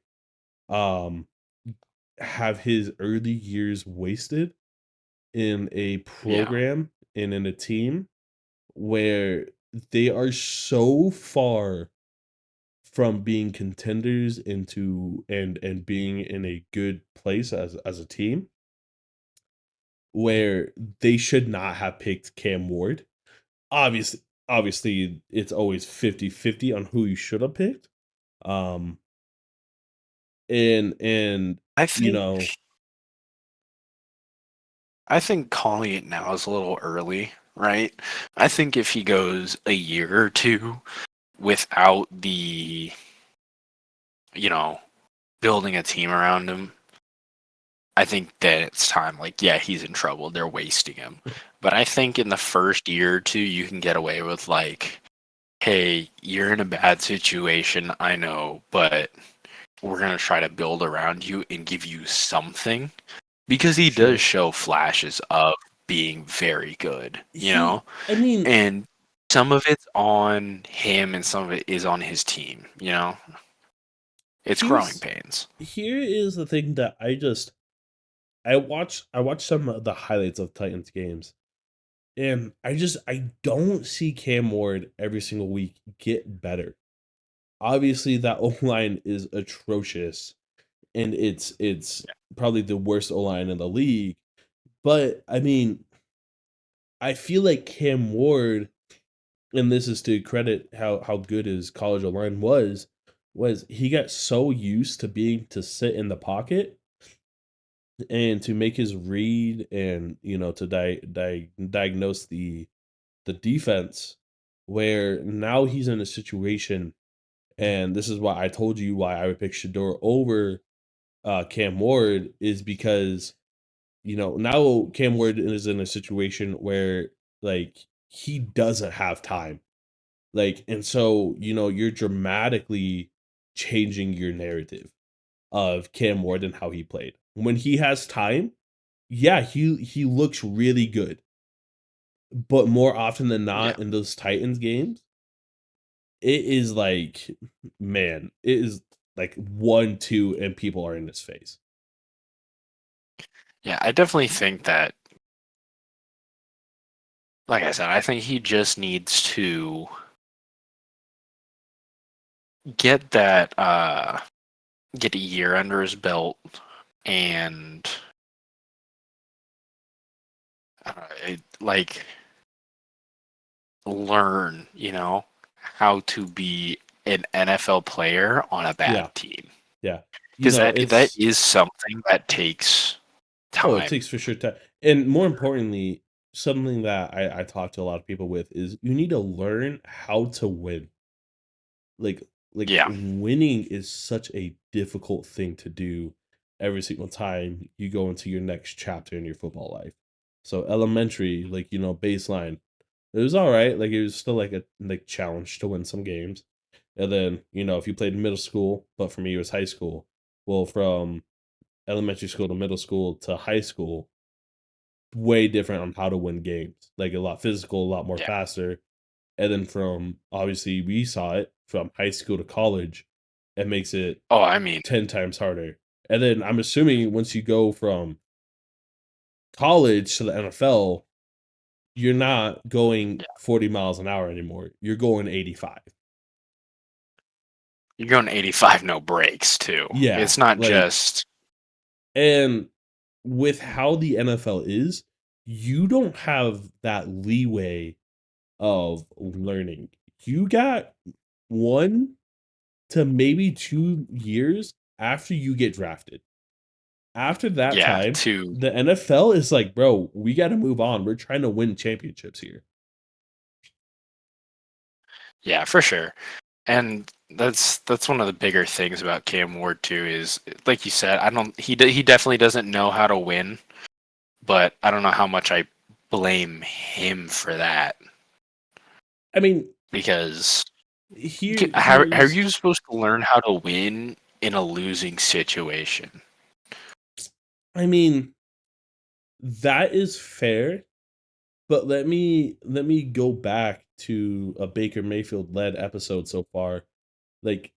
Speaker 1: um have his early years wasted in a
Speaker 2: Yeah.
Speaker 1: program and in a team where they are so far from being contenders into and being in a good place as a team where they should not have picked Cam Ward. Obviously obviously it's always 50-50 on who you should have picked. Um and
Speaker 2: I
Speaker 1: you
Speaker 2: think
Speaker 1: know,
Speaker 2: I think calling it now is a little early, right? I think if he goes a year or two without the, you know, building a team around him, I think that it's time. Like, yeah, he's in trouble. They're wasting him. But I think in the first year or two, you can get away with, like, hey, you're in a bad situation, I know, but we're going to try to build around you and give you something. Because he does
Speaker 1: sure.
Speaker 2: show flashes of being very good, you know?
Speaker 1: I mean,
Speaker 2: And some of it's on him and some of it is on his team, you know? It's growing
Speaker 1: here's
Speaker 2: pains.
Speaker 1: here is the thing that I watched some of the highlights of Titans games, and I don't see Cam Ward every single week get better. Obviously, that O line is atrocious, and it's probably the worst O line in the league. But I mean, I feel like Cam Ward, and this is to credit how good his college O line was he got so used to being to sit in the pocket and to make his read and to diagnose the defense where now he's in a situation, and this is why I told you why I would pick Shador over Cam Ward is because now Cam Ward is in a situation where like he doesn't have time, like, and so you're dramatically changing your narrative of Cam Ward and how he played when he has time. Yeah, he looks really good, but more often than
Speaker 2: Yeah.
Speaker 1: not in those Titans games, it is like, man, it is like 1, 2, and people are in his face.
Speaker 2: Yeah, I definitely think that, like I said, I think he just needs to get get a year under his belt and like learn, how to be an NFL player on a
Speaker 1: Yeah,
Speaker 2: bad team.
Speaker 1: yeah.
Speaker 2: Because that
Speaker 1: It's
Speaker 2: is something that takes
Speaker 1: oh, it
Speaker 2: time.
Speaker 1: takes for sure time, and more importantly, something that I talk to a lot of people with is you need to learn how to win. Like
Speaker 2: Yeah.
Speaker 1: winning is such a difficult thing to do every single time you go into your next chapter in your football life. So elementary, like baseline, it was all right. Like it was still like a challenge to win some games. And then if you played middle school, but for me it was high school. Well, from elementary school to middle school to high school, way different on how to win games. Like a lot physical, a lot more
Speaker 2: Yeah.
Speaker 1: faster. And then from obviously we saw it from high school to college, it makes it
Speaker 2: Oh, I mean,
Speaker 1: 10 times harder. And then I'm assuming once you go from college to the NFL, you're not going
Speaker 2: yeah.
Speaker 1: 40 miles an hour anymore. You're going 85.
Speaker 2: You're going 85 no breaks too.
Speaker 1: Yeah,
Speaker 2: It's not
Speaker 1: like
Speaker 2: just
Speaker 1: and with how the NFL is, you don't have that leeway of learning. You got 1 to maybe 2 years after you get drafted. After that
Speaker 2: yeah,
Speaker 1: time,
Speaker 2: to
Speaker 1: the NFL is like, "Bro, we gotta move on. We're trying to win championships here."
Speaker 2: yeah, for sure. And that's one of the bigger things about Cam Ward too is like you said, I don't he definitely doesn't know how to win, but I don't know how much I blame him for that
Speaker 1: I mean,
Speaker 2: because how are
Speaker 1: here's
Speaker 2: you supposed to learn how to win in a losing situation?
Speaker 1: I mean, that is fair, but let me go back to a Baker Mayfield led episode so far. Like,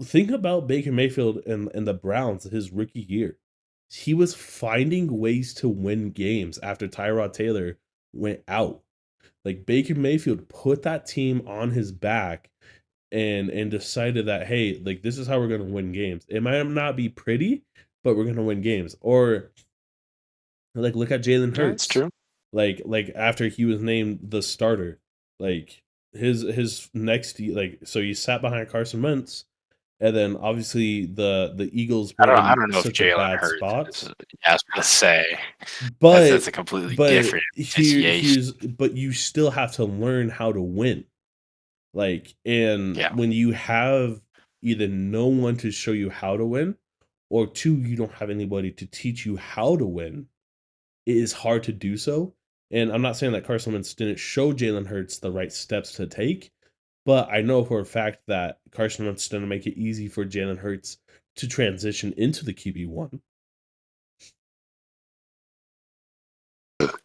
Speaker 1: think about Baker Mayfield and the Browns his rookie year. He was finding ways to win games after Tyrod Taylor went out. Like Baker Mayfield put that team on his back and decided that, hey, like this is how we're gonna win games. It might not be pretty, but we're gonna win games. Or like look at Jalen
Speaker 2: Yeah, that's
Speaker 1: Hurts.
Speaker 2: true.
Speaker 1: Like after he was named the starter, like his next like so he sat behind Carson Wentz, and then obviously the Eagles were
Speaker 2: I
Speaker 1: in
Speaker 2: don't know if
Speaker 1: such a
Speaker 2: Jalen
Speaker 1: bad
Speaker 2: Hurts
Speaker 1: spot.
Speaker 2: is. Yeah, I was gonna say that's
Speaker 1: But
Speaker 2: a completely
Speaker 1: but
Speaker 2: different
Speaker 1: here
Speaker 2: situation.
Speaker 1: here's but you still have to learn how to win. Like, and
Speaker 2: Yeah,
Speaker 1: when you have either no one to show you how to win, or two, you don't have anybody to teach you how to win, it is hard to do so. And I'm not saying that Carson Wentz didn't show Jalen Hurts the right steps to take, but I know for a fact that Carson Wentz didn't make it easy for Jalen Hurts to transition into the QB1.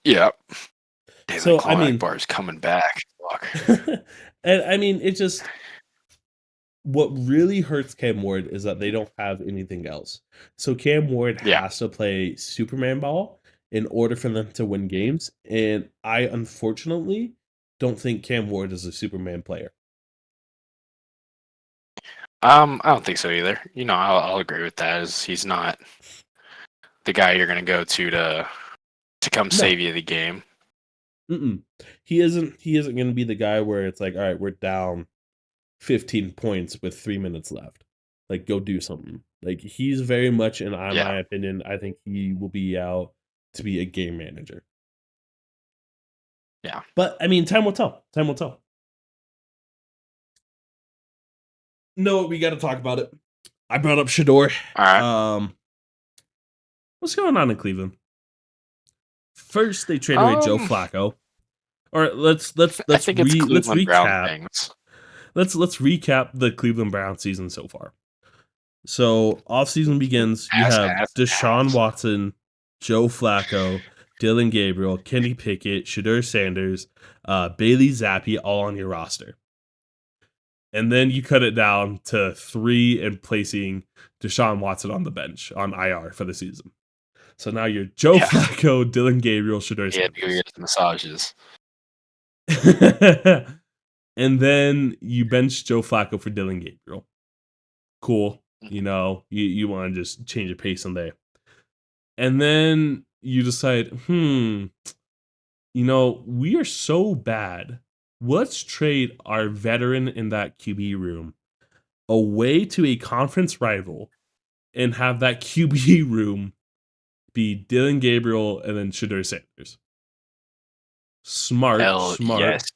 Speaker 2: yeah. Damn,
Speaker 1: So, I
Speaker 2: Claw
Speaker 1: mean,
Speaker 2: Akbar is coming back. Fuck.
Speaker 1: and I mean, it just what really hurts Cam Ward is that they don't have anything else. So Cam Ward
Speaker 2: Yeah.
Speaker 1: has to play Superman ball in order for them to win games. And I unfortunately don't think Cam Ward is a Superman player.
Speaker 2: I don't think so either. You know, I'll agree with that. Is he's not the guy you're gonna go to come
Speaker 1: No.
Speaker 2: save you the game.
Speaker 1: Mm-mm. He isn't going to be the guy where it's like, all right, we're down 15 points with 3 minutes left. Like, go do something. Like, he's very much, in
Speaker 2: Yeah.
Speaker 1: my opinion, I think he will be out to be a game manager.
Speaker 2: Yeah.
Speaker 1: But I mean, time will tell. Time will tell. No, we got to talk about it. I brought up Shador.
Speaker 2: All right.
Speaker 1: Um, what's going on in Cleveland? First, they traded away Joe
Speaker 2: Um,
Speaker 1: Flacco. All right, let's let's
Speaker 2: I
Speaker 1: let's
Speaker 2: think it's
Speaker 1: re let's
Speaker 2: Cleveland Brown
Speaker 1: recap.
Speaker 2: things.
Speaker 1: Let's recap the Cleveland Browns season so far. So offseason begins. You have Deshaun
Speaker 2: Has.
Speaker 1: Watson, Joe Flacco, Dylan Gabriel, Kenny Pickett, Shadur Sanders, Bailey Zappi, all on your roster. And then you cut it down to 3 and placing Deshaun Watson on the bench on IR for the season. So now you're Joe
Speaker 2: Yeah.
Speaker 1: Flacco, Dylan Gabriel, Shadur
Speaker 2: He had to go
Speaker 1: Sanders.
Speaker 2: get his massages.
Speaker 1: And then you bench Joe Flacco for Dylan Gabriel. Cool. You want to just change the pace on there. And then you decide, we are so bad. Let's trade our veteran in that QB room away to a conference rival and have that QB room be Dylan Gabriel and then Shadur Sanders. Smart,
Speaker 2: Hell yes,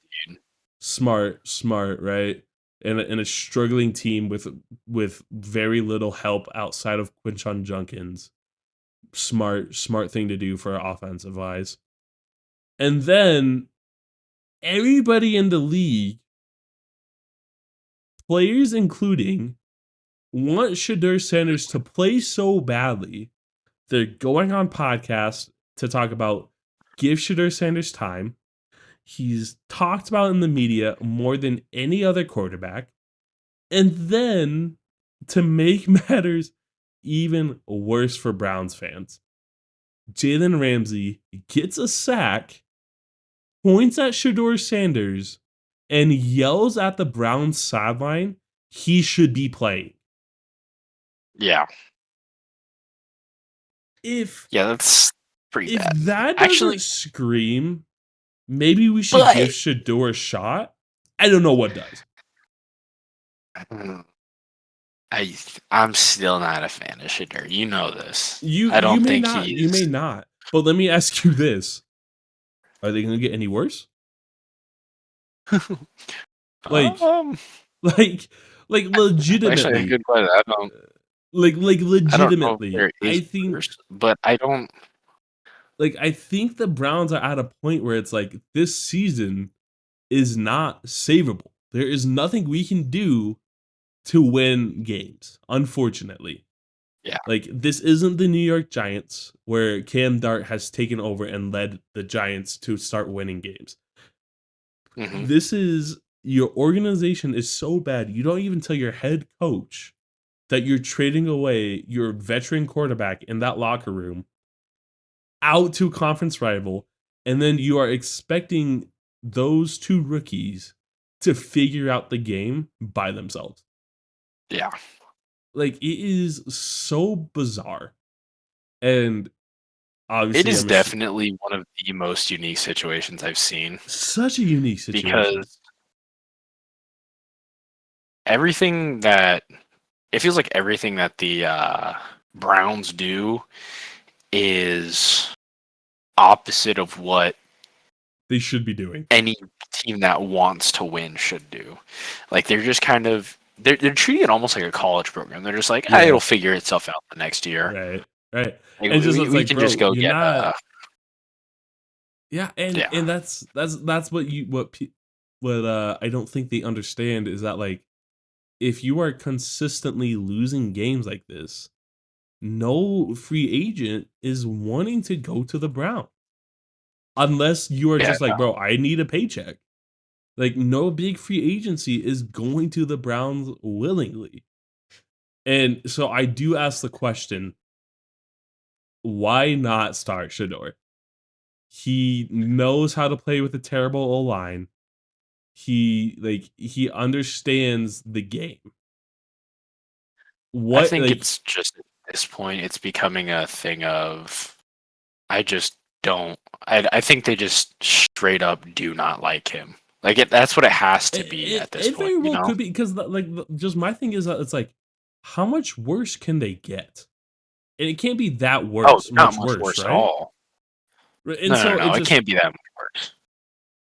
Speaker 1: smart,
Speaker 2: dude.
Speaker 1: smart, right? And a struggling team with very little help outside of Quinshon Junkins. smart thing to do for offensive wise. And then everybody in the league, players including, want Shedeur Sanders to play so badly. They're going on podcasts to talk about give Shedeur Sanders time. He's talked about in the media more than any other quarterback. And then, to make matters even worse for Browns fans, Jalen Ramsey gets a sack, points at Shedeur Sanders, and yells at the Browns sideline he should be playing.
Speaker 2: Yeah.
Speaker 1: If
Speaker 2: that's pretty bad.
Speaker 1: that
Speaker 2: Actually,
Speaker 1: doesn't scream, maybe we should give Shedeur a shot. I don't know what does.
Speaker 2: I'm still not a fan of Shedeur. You know this.
Speaker 1: You
Speaker 2: I don't
Speaker 1: may
Speaker 2: think
Speaker 1: not.
Speaker 2: he
Speaker 1: You
Speaker 2: is.
Speaker 1: may not. But let me ask you this: are they going to get any worse? Like, like legitimately.
Speaker 2: Actually, a good question. I don't.
Speaker 1: Like legitimately.
Speaker 2: I don't know if there is
Speaker 1: I think,
Speaker 2: worse, but I don't.
Speaker 1: like, I think the Browns are at a point where it's like this season is not savable. There is nothing we can do to win games, unfortunately.
Speaker 2: Yeah.
Speaker 1: Like, this isn't the New York Giants where Cam Dart has taken over and led the Giants to start winning games.
Speaker 2: Mm-hmm.
Speaker 1: This is, your organization is so bad, you don't even tell your head coach that you're trading away your veteran quarterback in that locker room out to a conference rival, and then you are expecting those two rookies to figure out the game by themselves.
Speaker 2: Yeah.
Speaker 1: Like, it is so bizarre. And obviously,
Speaker 2: it is definitely one of the most unique situations I've seen.
Speaker 1: Such a unique situation.
Speaker 2: Because everything that it feels like everything that the Browns do is opposite of what
Speaker 1: they should be doing.
Speaker 2: Any team that wants to win should do. Like, they're just kind of they're treating it almost like a college program. They're just like, it'll figure itself out the next year.
Speaker 1: Right.
Speaker 2: Like,
Speaker 1: And just
Speaker 2: we
Speaker 1: like,
Speaker 2: can
Speaker 1: bro,
Speaker 2: just go
Speaker 1: you're
Speaker 2: get
Speaker 1: not. And that's what I don't think they understand is that, like, if you are consistently losing games like this, no free agent is wanting to go to the Browns. Unless you are just like, bro, I need a paycheck. Like, no big free agency is going to the Browns willingly. And so I do ask the question, why not start Shedeur? He knows how to play with a terrible O-line. He understands the game.
Speaker 2: I think it's just at this point it's becoming a thing of I just don't. I think they just straight up do not like him. Like, that's what it has to be at this point. It very well
Speaker 1: could be, because just my thing is that it's like, how much worse can they get? And it can't be that worse.
Speaker 2: Oh, not much worse right? At all.
Speaker 1: And no,
Speaker 2: it can't be that much worse.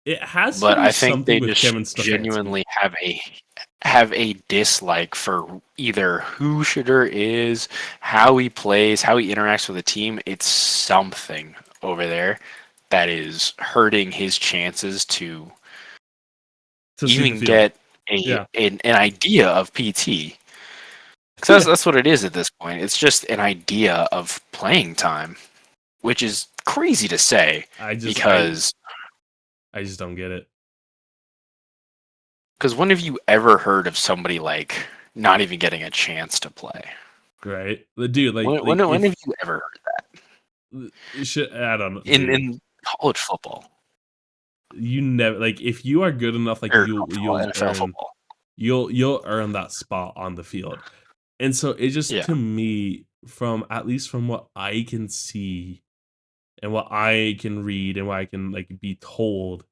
Speaker 1: It has
Speaker 2: but
Speaker 1: to be
Speaker 2: I think
Speaker 1: something
Speaker 2: they
Speaker 1: with
Speaker 2: just
Speaker 1: Kevin Stefanski.
Speaker 2: Genuinely have a dislike for either who Shedeur is, how he plays, how he interacts with the team. It's something over there that is hurting his chances to even get an idea of PT. Because that's what it is at this point. It's just an idea of playing time, which is crazy to say. I just
Speaker 1: don't get it.
Speaker 2: Because when have you ever heard of somebody, like, not even getting a chance to play?
Speaker 1: Right, dude. Like,
Speaker 2: when have you ever heard
Speaker 1: that? I don't know.
Speaker 2: In college football,
Speaker 1: you never, like, if you are good enough, like, you'll NFL football, you'll earn that spot on the field. And so it just, to me, at least from what I can see and what I can read and what I can, like, be told,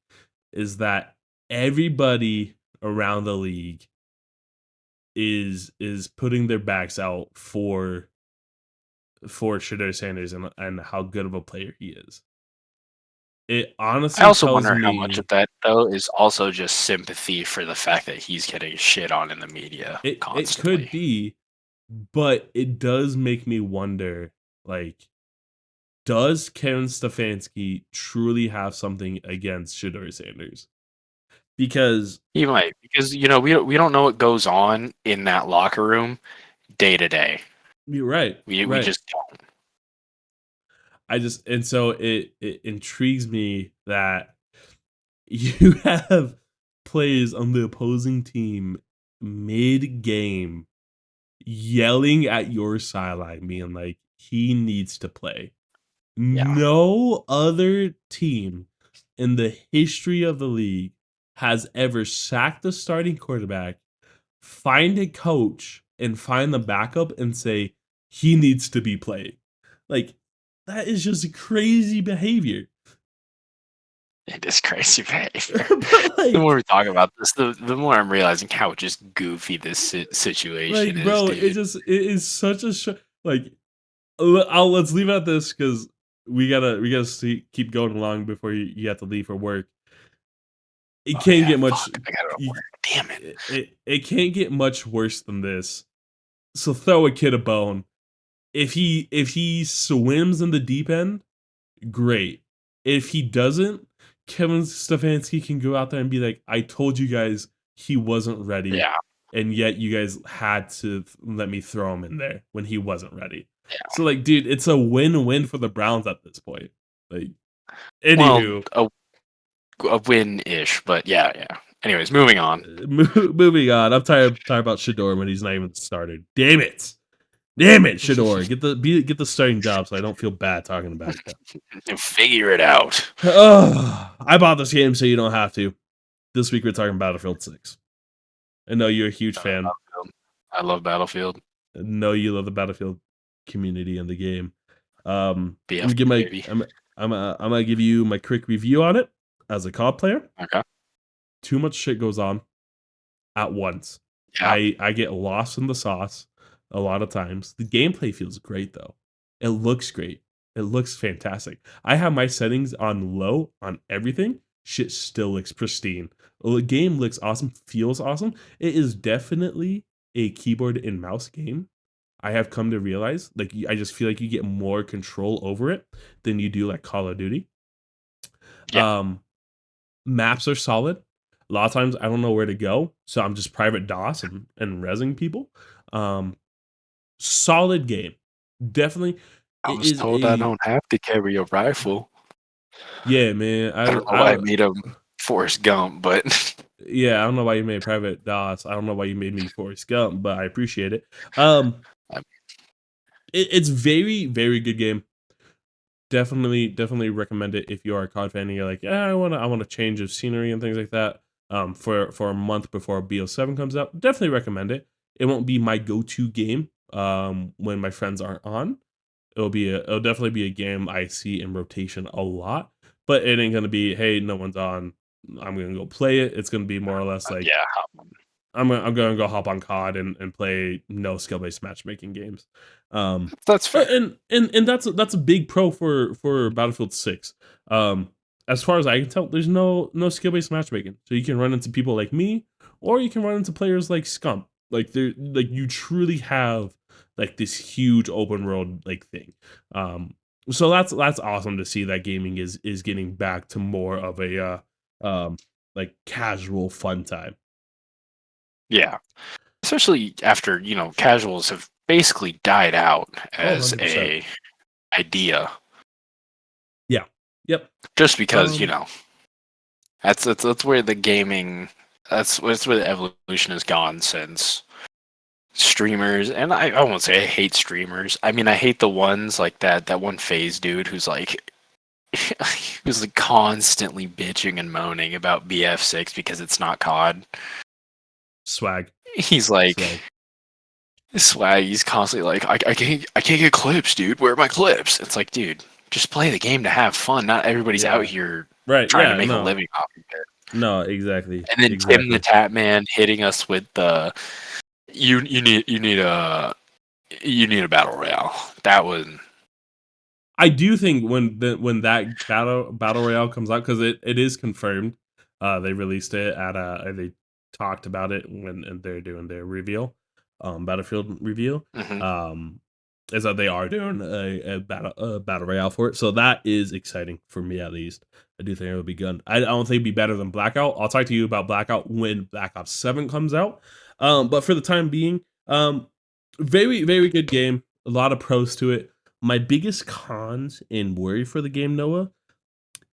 Speaker 1: is that everybody around the league is putting their backs out for Shedeur Sanders and how good of a player he is. It honestly,
Speaker 2: I also wonder how much of that, though, is also just sympathy for the fact that he's getting shit on in the media constantly.
Speaker 1: It could be, but it does make me wonder, like, does Kevin Stefanski truly have something against Shedeur Sanders? Because
Speaker 2: He might, because we don't know what goes on in that locker room day to day.
Speaker 1: you're right,
Speaker 2: We
Speaker 1: right.
Speaker 2: just don't.
Speaker 1: And so it intrigues me that you have players on the opposing team mid game yelling at your sideline, being like, he needs to play.
Speaker 2: Yeah,
Speaker 1: No other team in the history of the league has ever sacked the starting quarterback, find a coach, and find the backup and say he needs to be played. Like, that is just crazy behavior.
Speaker 2: it is crazy behavior.
Speaker 1: But
Speaker 2: The more
Speaker 1: like,
Speaker 2: we talk about this, the more I'm realizing how just goofy this situation is,
Speaker 1: bro,
Speaker 2: dude.
Speaker 1: it is such a like. Let's leave it at this because we gotta keep going along before you have to leave for work. It
Speaker 2: Oh
Speaker 1: can't
Speaker 2: yeah,
Speaker 1: get much.
Speaker 2: fuck. I got it.
Speaker 1: You,
Speaker 2: Damn it.
Speaker 1: it can't get much worse than this. So throw a kid a bone. If he swims in the deep end, great. If he doesn't, Kevin Stefanski can go out there and be like, "I told you guys he wasn't ready,
Speaker 2: Yeah,
Speaker 1: and yet you guys had to let me throw him in there when he wasn't ready."
Speaker 2: yeah.
Speaker 1: So like, dude, it's a win-win for the Browns at this point. Like,
Speaker 2: Well,
Speaker 1: anywho,
Speaker 2: a win-ish, but yeah, yeah. Anyways, moving on.
Speaker 1: moving on. I'm tired about Shador when he's not even started. Damn it, Shador. Get the starting job so I don't feel bad talking about you.
Speaker 2: Figure it out.
Speaker 1: Oh, I bought this game so you don't have to. This week we're talking Battlefield 6. I know you're a huge fan.
Speaker 2: Battlefield. I love Battlefield.
Speaker 1: I know you love the Battlefield community and the game. I'm gonna
Speaker 2: BFG
Speaker 1: give my
Speaker 2: baby.
Speaker 1: I'm gonna give you my quick review on it as a COD player.
Speaker 2: Okay.
Speaker 1: Too much shit goes on at once.
Speaker 2: Yeah.
Speaker 1: I get lost in the sauce a lot of times. The gameplay feels great though. It looks great. It looks fantastic. I have my settings on low on everything. Shit still looks pristine. The game looks awesome, feels awesome. It is definitely a keyboard and mouse game. I have come to realize, like, I just feel like you get more control over it than you do like Call of Duty.
Speaker 2: Yeah.
Speaker 1: Um, Maps are solid. A lot of times I don't know where to go, so I'm just private DOS and rezzing people. Um, Solid game. Definitely,
Speaker 2: I
Speaker 1: it
Speaker 2: was
Speaker 1: is
Speaker 2: told I
Speaker 1: a
Speaker 2: don't have to carry a rifle.
Speaker 1: yeah, man.
Speaker 2: I don't know why I made him Forrest Gump, but
Speaker 1: yeah, I don't know why you made private DOS. I don't know why you made me Forrest Gump, but I appreciate it. Um,
Speaker 2: I-
Speaker 1: it's very good game. Definitely recommend it if you are a COD fan and you're like, yeah, I want a change of scenery and things like that. For a month before BO7 comes out, definitely recommend it. It won't be my go-to game when my friends aren't on. It'll definitely be a game I see in rotation a lot, but it ain't gonna be, hey, no one's on, I'm gonna go play it. It's gonna be more or less like
Speaker 2: yeah,
Speaker 1: I'm gonna go hop on COD and play no skill based matchmaking games. Um,
Speaker 2: that's fair.
Speaker 1: and that's a big pro for Battlefield 6. Um, as far as I can tell, there's no skill based matchmaking, so you can run into people like me, or you can run into players like Scump. Like you truly have like this huge open world like thing. So that's awesome to see that gaming is getting back to more of a like casual fun time.
Speaker 2: Yeah. Especially after, casuals have basically died out
Speaker 1: Oh,
Speaker 2: as
Speaker 1: 100%.
Speaker 2: a idea.
Speaker 1: Yeah. Yep.
Speaker 2: Just because,
Speaker 1: Um,
Speaker 2: that's where the gaming that's where the evolution has gone since streamers. And I won't say I hate streamers. I mean, I hate the ones like that one phase dude who's like who's like constantly bitching and moaning about BF6 because it's not COD.
Speaker 1: swag.
Speaker 2: He's like
Speaker 1: Swag.
Speaker 2: swag. He's constantly like, I can't get clips, dude. Where are my clips? It's like, dude, just play the game to have fun. Not everybody's out
Speaker 1: Yeah.
Speaker 2: here
Speaker 1: Right.
Speaker 2: trying to
Speaker 1: Yeah.
Speaker 2: make a
Speaker 1: No.
Speaker 2: living off of it.
Speaker 1: No. Exactly.
Speaker 2: And then Tim the
Speaker 1: Exactly.
Speaker 2: Tap Man hitting us with the you need a battle royale. That was
Speaker 1: I do think when that battle royale comes out, because it is confirmed. They released it at they talked about it when and they're doing their reveal, Battlefield reveal.
Speaker 2: mhm.
Speaker 1: Um, is that they are doing a battle royale for it. So that is exciting for me at least. I do think it'll be good. I don't think it'd be better than Blackout. I'll talk to you about Blackout when Black Ops 7 comes out. But for the time being, very, very good game. A lot of pros to it. My biggest cons and worry for the game, Noah,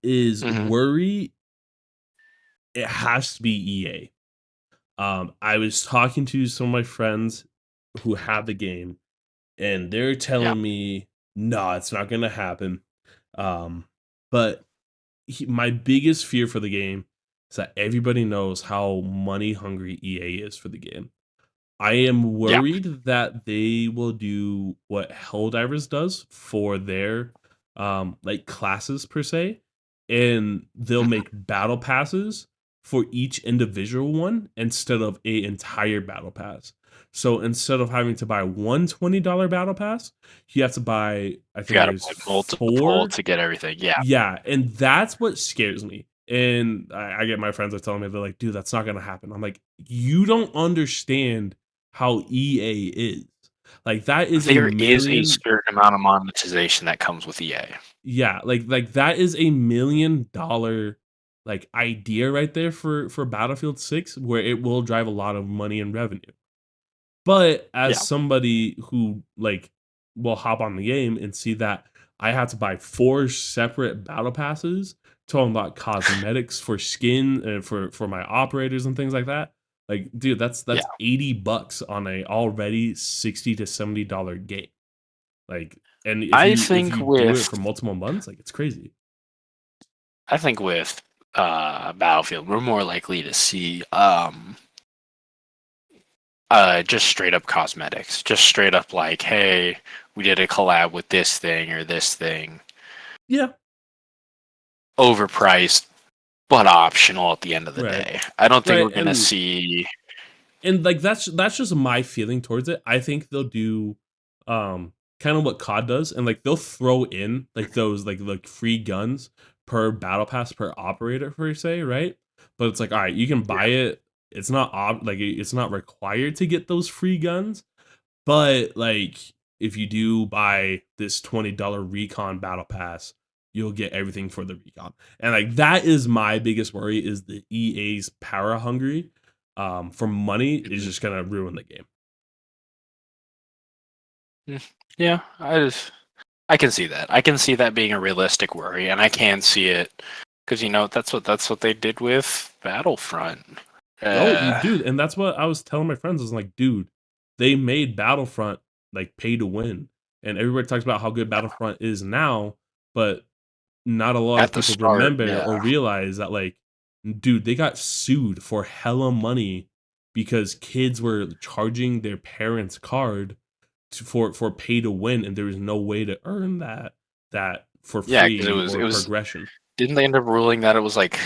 Speaker 1: is
Speaker 2: Hmm.
Speaker 1: worry it has to be EA. I was talking to some of my friends who have the game, and they're
Speaker 2: Yeah.
Speaker 1: telling me, "No, it's not gonna happen." Um, but my biggest fear for the game is that everybody knows how money hungry EA is for the game. I am
Speaker 2: Yeah.
Speaker 1: worried that they will do what Helldivers does for their like classes per se, and they'll
Speaker 2: Hmm.
Speaker 1: make battle passes for each individual one instead of a entire battle pass. So instead of having to buy one $20 battle pass, you have to buy I
Speaker 2: You
Speaker 1: think
Speaker 2: got to
Speaker 1: there's
Speaker 2: buy multiple
Speaker 1: 4.
Speaker 2: to get everything. Yeah.
Speaker 1: Yeah, and that's what scares me. And I get my friends are telling me, they're like, dude, that's not gonna happen. I'm like, you don't understand how EA is. Like that is a
Speaker 2: There is a
Speaker 1: million,
Speaker 2: certain amount of monetization that comes with EA.
Speaker 1: yeah, like that is $1 million like idea right there for Battlefield 6 where it will drive a lot of money and revenue. But as
Speaker 2: Yeah.
Speaker 1: somebody who like will hop on the game and see that I have to buy 4 separate battle passes to unlock cosmetics for skin and for my operators and things like that. Like, dude,
Speaker 2: Yeah.
Speaker 1: that's $80 on a already $60 to $70 game. Like, and
Speaker 2: I
Speaker 1: if
Speaker 2: think
Speaker 1: you do it
Speaker 2: with
Speaker 1: for multiple months, like it's crazy.
Speaker 2: I think with Battlefield, we're more likely to see just straight up cosmetics. Just straight up like, hey, we did a collab with this thing or this thing.
Speaker 1: Yeah,
Speaker 2: Overpriced, but optional at the end of the
Speaker 1: right.
Speaker 2: day. I don't think
Speaker 1: Right.
Speaker 2: we're gonna see.
Speaker 1: And like that's just my feeling towards it. I think they'll do kind of what COD does, and like they'll throw in like those like free guns per battle pass per operator per se, right? But it's like, all right, you can buy it. It's not it's not required to get those free guns, but like if you do buy this $20 recon battle pass, you'll get everything for the recon. And like that is my biggest worry is the EA's power hungry for money is
Speaker 2: Mhm.
Speaker 1: just gonna ruin the game.
Speaker 2: Yeah, I can see that. I can see that being a realistic worry, and I can see it because that's what they did with Battlefront.
Speaker 1: Oh,
Speaker 2: Uh,
Speaker 1: dude, and that's what I was telling my friends. I was like, dude, they made Battlefront like pay to win, and everybody talks about how good Battlefront is now, but not a lot of
Speaker 2: at the
Speaker 1: people
Speaker 2: start,
Speaker 1: remember
Speaker 2: yeah,
Speaker 1: or realize that like, dude, they got sued for hella money because kids were charging their parents' card for pay to win, and there was no way to earn that for
Speaker 2: yeah, because it
Speaker 1: free
Speaker 2: was
Speaker 1: or
Speaker 2: it was.
Speaker 1: progression.
Speaker 2: Didn't they end up ruling that it was like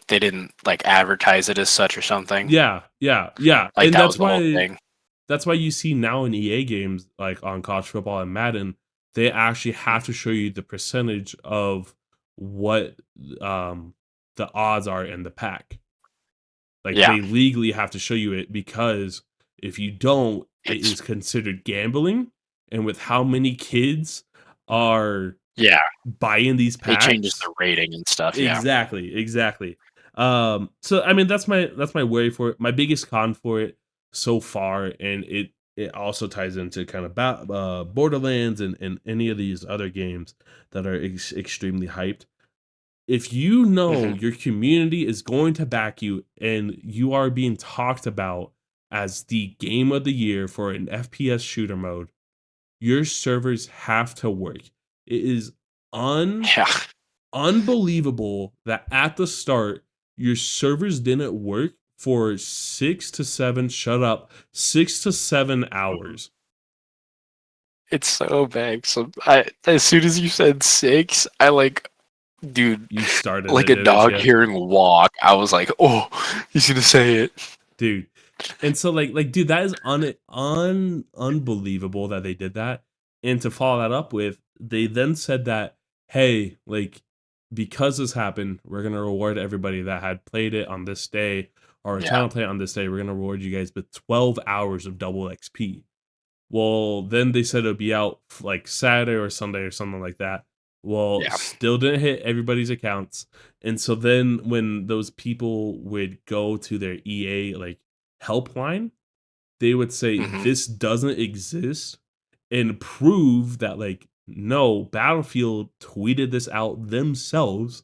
Speaker 2: they didn't like advertise it as such or something?
Speaker 1: Yeah, yeah, yeah,
Speaker 2: Like
Speaker 1: and
Speaker 2: that was the whole thing.
Speaker 1: that's why you see now in EA games, like on college football and Madden, they actually have to show you the percentage of what um, the odds are in the pack. Like
Speaker 2: Yeah,
Speaker 1: they legally have to show you it because if you don't, it
Speaker 2: it's
Speaker 1: is considered gambling. And with how many kids are
Speaker 2: yeah.
Speaker 1: buying these
Speaker 2: It changes the
Speaker 1: packs,
Speaker 2: rating and stuff. Yeah.
Speaker 1: exactly, exactly. So I mean that's my worry for it. My biggest con for it so far, and it also ties into kind of Borderlands and any of these other games that are extremely hyped. If you know
Speaker 2: Hmm.
Speaker 1: your community is going to back you and you are being talked about as the game of the year for an FPS shooter mode, your servers have to work. It is
Speaker 2: Yeah.
Speaker 1: unbelievable that at the start your servers didn't work for 6 to 7 shut up 6 to 7 hours.
Speaker 2: It's so bad. So I, as soon as you said six, I like, dude,
Speaker 1: You started
Speaker 2: like
Speaker 1: it,
Speaker 2: a
Speaker 1: didn't
Speaker 2: dog
Speaker 1: you,
Speaker 2: hearing walk. I was like, oh, he's gonna say it.
Speaker 1: dude? And so like dude, that is unbelievable that they did that. And to follow that up with, they then said that, hey, like because this happened, we're gonna reward everybody that had played it on this day or
Speaker 2: Yeah.
Speaker 1: trying to play it on this day. We're gonna reward you guys with 12 hours of double XP. Well, then they said it'll be out like Saturday or Sunday or something like that. Well,
Speaker 2: Yeah.
Speaker 1: still didn't hit everybody's accounts. And so then when those people would go to their EA like helpline, they would say
Speaker 2: Hmm.
Speaker 1: this doesn't exist and prove that like no, Battlefield tweeted this out themselves,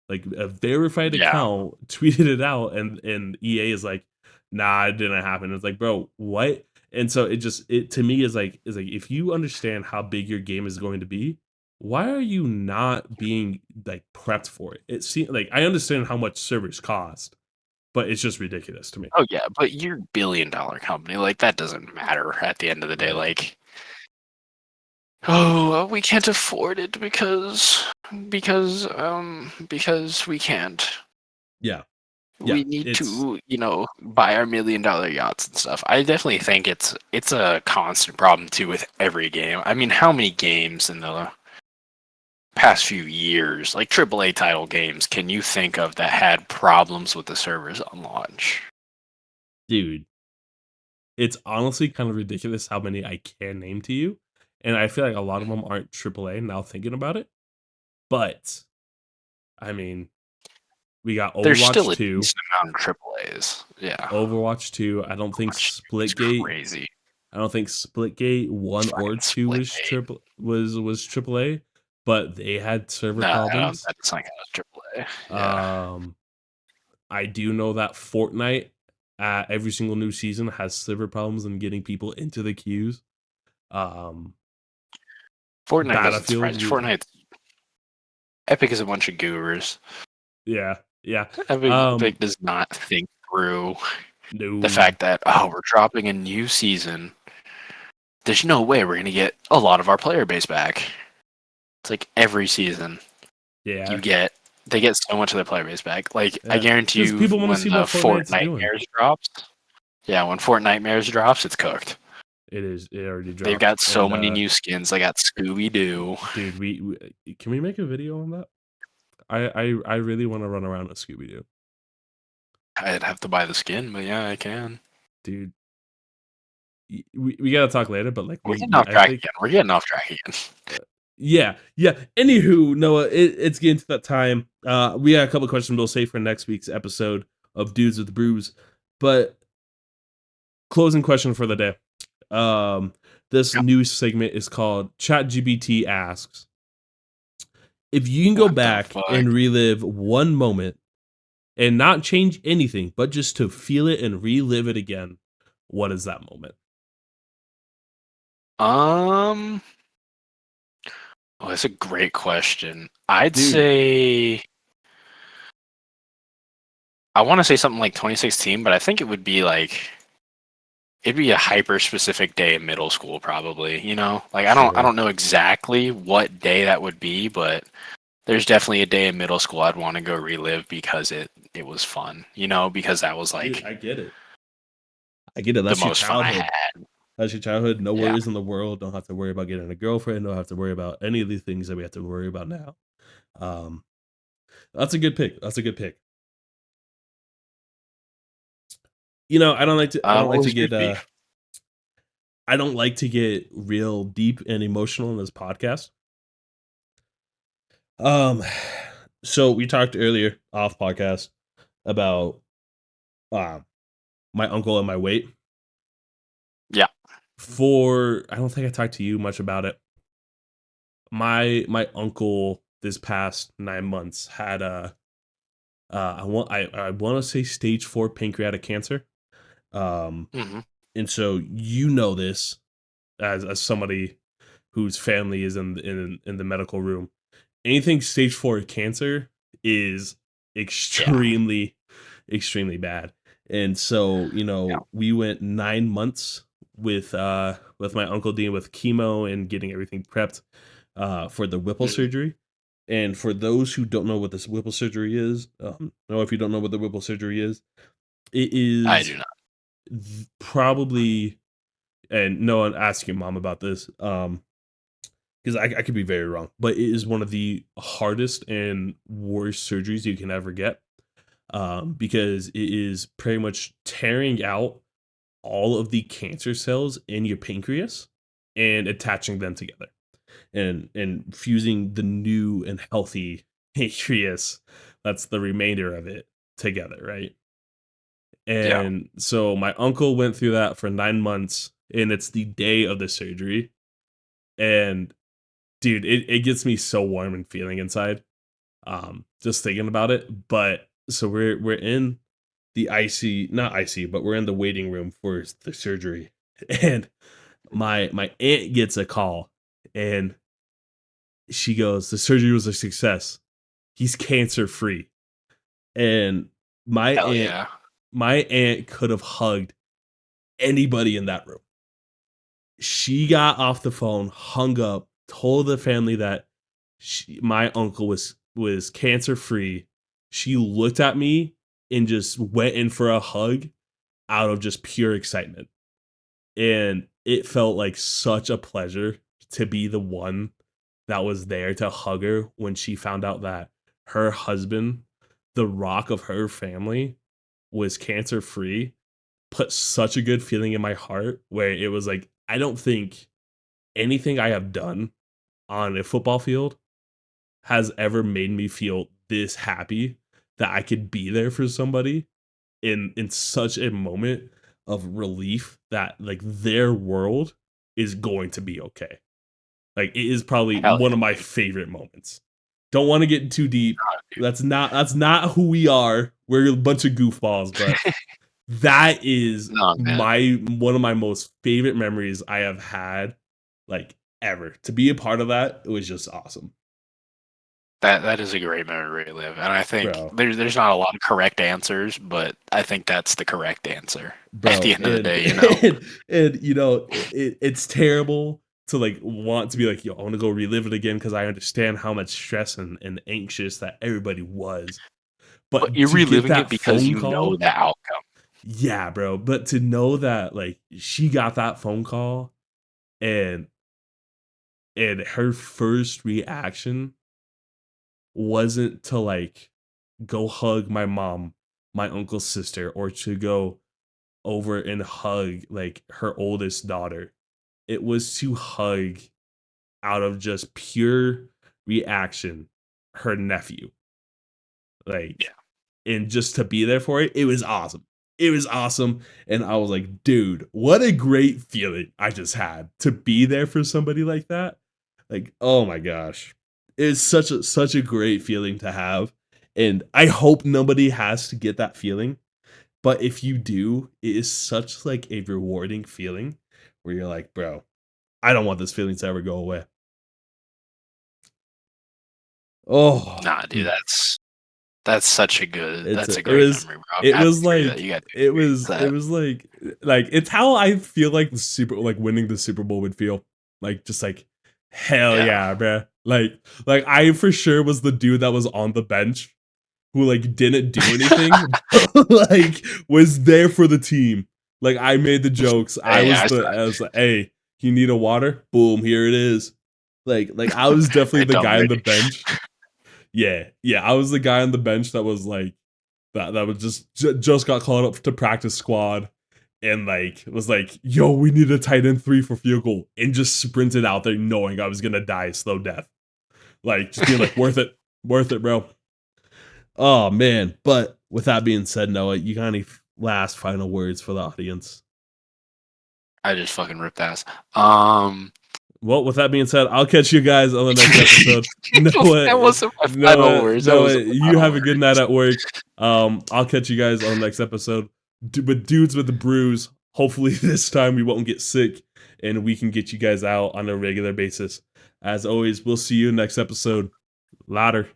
Speaker 1: like a verified
Speaker 2: Yeah.
Speaker 1: account tweeted it out, and EA is like, nah, it didn't happen. It's like, bro, what? And so it to me is like if you understand how big your game is going to be, why are you not being like prepped for it? It seems like I understand how much servers cost, but it's just ridiculous to me.
Speaker 2: Oh yeah, but you're a $1 billion company. Like that doesn't matter at the end of the day.
Speaker 1: Right.
Speaker 2: Like, oh, we can't afford it because we can't.
Speaker 1: Yeah. Yeah.
Speaker 2: We need
Speaker 1: It's
Speaker 2: to, buy our $1 million yachts and stuff. I definitely think it's a constant problem too with every game. I mean, how many games in the past few years, like AAA title games, can you think of that had problems with the servers on launch?
Speaker 1: dude, it's honestly kind of ridiculous how many I can name to you. And I feel like a lot of them aren't AAA now thinking about it. But I mean, we got
Speaker 2: There's
Speaker 1: Overwatch
Speaker 2: still a
Speaker 1: 2.
Speaker 2: decent amount of AAAs. Yeah,
Speaker 1: Overwatch 2. I don't think
Speaker 2: Overwatch is
Speaker 1: Splitgate.
Speaker 2: crazy.
Speaker 1: I don't think Splitgate 1 or
Speaker 2: Fucking
Speaker 1: 2
Speaker 2: split
Speaker 1: was
Speaker 2: A.
Speaker 1: AAA, but they had server
Speaker 2: No,
Speaker 1: problems.
Speaker 2: that's not kind of AAA. Yeah.
Speaker 1: Um I do know that Fortnite every single new season has server problems and getting people into the queues. Um
Speaker 2: Fortnite doesn't
Speaker 1: Battlefield
Speaker 2: surprise me. Fortnite Epic is a bunch of goobers.
Speaker 1: yeah, yeah.
Speaker 2: Epic does not think through the
Speaker 1: No.
Speaker 2: fact that, oh, we're dropping a new season. There's no way we're gonna get a lot of our player base back. It's like every season you
Speaker 1: Yeah.
Speaker 2: get they get so much of their player base back. Like I
Speaker 1: Yeah.
Speaker 2: guarantee
Speaker 1: Because
Speaker 2: you
Speaker 1: people want to
Speaker 2: when
Speaker 1: see
Speaker 2: the
Speaker 1: what Fortnite's doing.
Speaker 2: Fortnightmares drops, yeah, when Fortnightmares drops, it's cooked.
Speaker 1: It already
Speaker 2: They've
Speaker 1: dropped.
Speaker 2: got so
Speaker 1: And
Speaker 2: many new skins. They got Scooby Doo.
Speaker 1: dude, we can we make a video on that? I really want to run around with Scooby Doo,
Speaker 2: I'd have to buy the skin, but yeah, I can.
Speaker 1: dude. We gotta talk later, but like
Speaker 2: We're getting
Speaker 1: we
Speaker 2: off
Speaker 1: I
Speaker 2: track
Speaker 1: think
Speaker 2: again. We're getting off track again.
Speaker 1: yeah, yeah. Anywho, Noah, it's getting to that time. We got a couple questions we'll save for next week's episode of Dudes with Brews, but closing question for the day. Um, this
Speaker 2: Yep.
Speaker 1: new segment is called ChatGPT asks. If you can go
Speaker 2: What the
Speaker 1: back
Speaker 2: fuck?
Speaker 1: and relive one moment and not change anything, but just to feel it and relive it again, what is that moment?
Speaker 2: Um, oh, that's a great question. I'd
Speaker 1: Dude,
Speaker 2: say I want to say something like 2016, but I think it would be like it'd be a hyper specific day in middle school probably, Like I
Speaker 1: sure.
Speaker 2: don't know exactly what day that would be, but there's definitely a day in middle school I'd want to go relive because it was fun, because that was
Speaker 1: Dude,
Speaker 2: like
Speaker 1: I get it. I get it.
Speaker 2: the
Speaker 1: That's your
Speaker 2: most fun I
Speaker 1: childhood.
Speaker 2: had.
Speaker 1: That's your childhood. No
Speaker 2: Yeah.
Speaker 1: worries in the world. Don't have to worry about getting a girlfriend. Don't have to worry about any of the things that we have to worry about now. Um, that's a good pick. That's a good pick. I don't like to. I don't
Speaker 2: What
Speaker 1: like to
Speaker 2: was yours
Speaker 1: get.
Speaker 2: be?
Speaker 1: I don't like to get real deep and emotional in this podcast. Um, so we talked earlier off podcast about um my uncle and my weight.
Speaker 2: Yeah.
Speaker 1: I don't think I talked to you much about it. My uncle this past 9 months had I want to say stage 4 pancreatic cancer. Um,
Speaker 2: Hmm.
Speaker 1: and so this as somebody whose family is in the medical room. Anything stage 4 cancer is
Speaker 2: Yeah.
Speaker 1: extremely bad. And so,
Speaker 2: Yeah.
Speaker 1: we went 9 months with my uncle dealing with chemo and getting everything prepped for the Whipple
Speaker 2: Mhm.
Speaker 1: surgery. And for those who don't know what this Whipple surgery is, no, if you don't know what the Whipple surgery is, it
Speaker 2: I
Speaker 1: is
Speaker 2: do not.
Speaker 1: probably, and no one ask your mom about this, because I could be very wrong, but it is one of the hardest and worst surgeries you can ever get, because it is pretty much tearing out all of the cancer cells in your pancreas. and attaching them together and fusing the new and healthy Atreus, that's the remainder of it, together, right?
Speaker 2: Yeah.
Speaker 1: And so my uncle went through that for 9 months, and it's the day of the surgery. And dude, it gets me so warm and feeling inside, just thinking about it. But so we're in the IC, not IC, but we're in the waiting room for the surgery, and my aunt gets a call, and she goes, "The surgery was a success. He's cancer free." And my
Speaker 2: Hell
Speaker 1: aunt,
Speaker 2: yeah.
Speaker 1: my aunt could have hugged anybody in that room. She got off the phone, hung up, told the family that my uncle was cancer free. She looked at me and just went in for a hug out of just pure excitement. And it felt like such a pleasure to be the one that was there to hug her when she found out that her husband, the rock of her family, was cancer free. Put such a good feeling in my heart where it was like, I don't think anything I have done on a football field has ever made me feel this happy that I could be there for somebody in such a moment of relief that like their world is going to be okay. Like it is probably
Speaker 2: Hell
Speaker 1: one of my
Speaker 2: yeah, dude.
Speaker 1: favorite moments. Don't want to get too deep.
Speaker 2: Oh, dude.
Speaker 1: That's not who we are. We're a bunch of goofballs, but that is
Speaker 2: No, man.
Speaker 1: my one of my most favorite memories I have had like ever. To be a part of that, it was just awesome.
Speaker 2: That is a great memory to live, and I think
Speaker 1: Bro.
Speaker 2: there's not a lot of correct answers, but I think that's the correct answer at the
Speaker 1: Bro,
Speaker 2: end of the day. You know,
Speaker 1: and you know it's terrible to like want to be like, yo, I want to go relive it again because I understand how much stress and anxious that everybody was.
Speaker 2: but
Speaker 1: But
Speaker 2: you're
Speaker 1: to get
Speaker 2: reliving it
Speaker 1: that
Speaker 2: because
Speaker 1: phone
Speaker 2: you know
Speaker 1: call,
Speaker 2: the outcome.
Speaker 1: yeah, bro. But to know that like she got that phone call and her first reaction wasn't to like go hug my mom, my uncle's sister, or to go over and hug like her oldest daughter. It was to hug out of just pure reaction her nephew. Like,
Speaker 2: Yeah,
Speaker 1: and just to be there for it, it was awesome. It was awesome. And I was like, dude, what a great feeling I just had to be there for somebody like that. Like, oh my gosh. It's such a great feeling to have. And I hope nobody has to get that feeling. But if you do, it is such like a rewarding feeling where you're like, bro, I don't want this feeling to ever go away. Oh,
Speaker 2: nah, dude, that's such a good,
Speaker 1: it's
Speaker 2: that's a
Speaker 1: it
Speaker 2: great
Speaker 1: was
Speaker 2: memory, bro. I'm
Speaker 1: it
Speaker 2: happy
Speaker 1: was
Speaker 2: for you that
Speaker 1: like
Speaker 2: you got to
Speaker 1: it
Speaker 2: experience
Speaker 1: was it
Speaker 2: that.
Speaker 1: was like it's how I feel like the super like winning the Super Bowl would feel. Like just like hell
Speaker 2: Yeah,
Speaker 1: yeah, bruh. Like I for sure was the dude that was on the bench who like didn't do anything, but like was there for the team. Like I made the jokes. I
Speaker 2: hey,
Speaker 1: was I was like, hey, you need a water? Boom, here it is. Like I was definitely
Speaker 2: right,
Speaker 1: the
Speaker 2: I'm
Speaker 1: guy on the
Speaker 2: ready.
Speaker 1: bench. Yeah, yeah, I was the guy on the bench that was like that was just got called up to practice squad and like was like, yo, we need a tight end 3 for field goal, and just sprinted out there knowing I was gonna die a slow death. Like just being like, worth it, bro. Oh man. But with that being said, Noah, you got any last final words for the audience?
Speaker 2: I just fucking ripped ass. Um,
Speaker 1: Well, with that being said, I'll catch you guys on the next episode.
Speaker 2: that wasn't my final words. That
Speaker 1: Noah,
Speaker 2: wasn't my
Speaker 1: you
Speaker 2: final
Speaker 1: have a good night
Speaker 2: words.
Speaker 1: at work. I'll catch you guys on the next episode. With Dudes with the Brews. Hopefully this time we won't get sick and we can get you guys out on a regular basis. As always, we'll see you next episode. Later.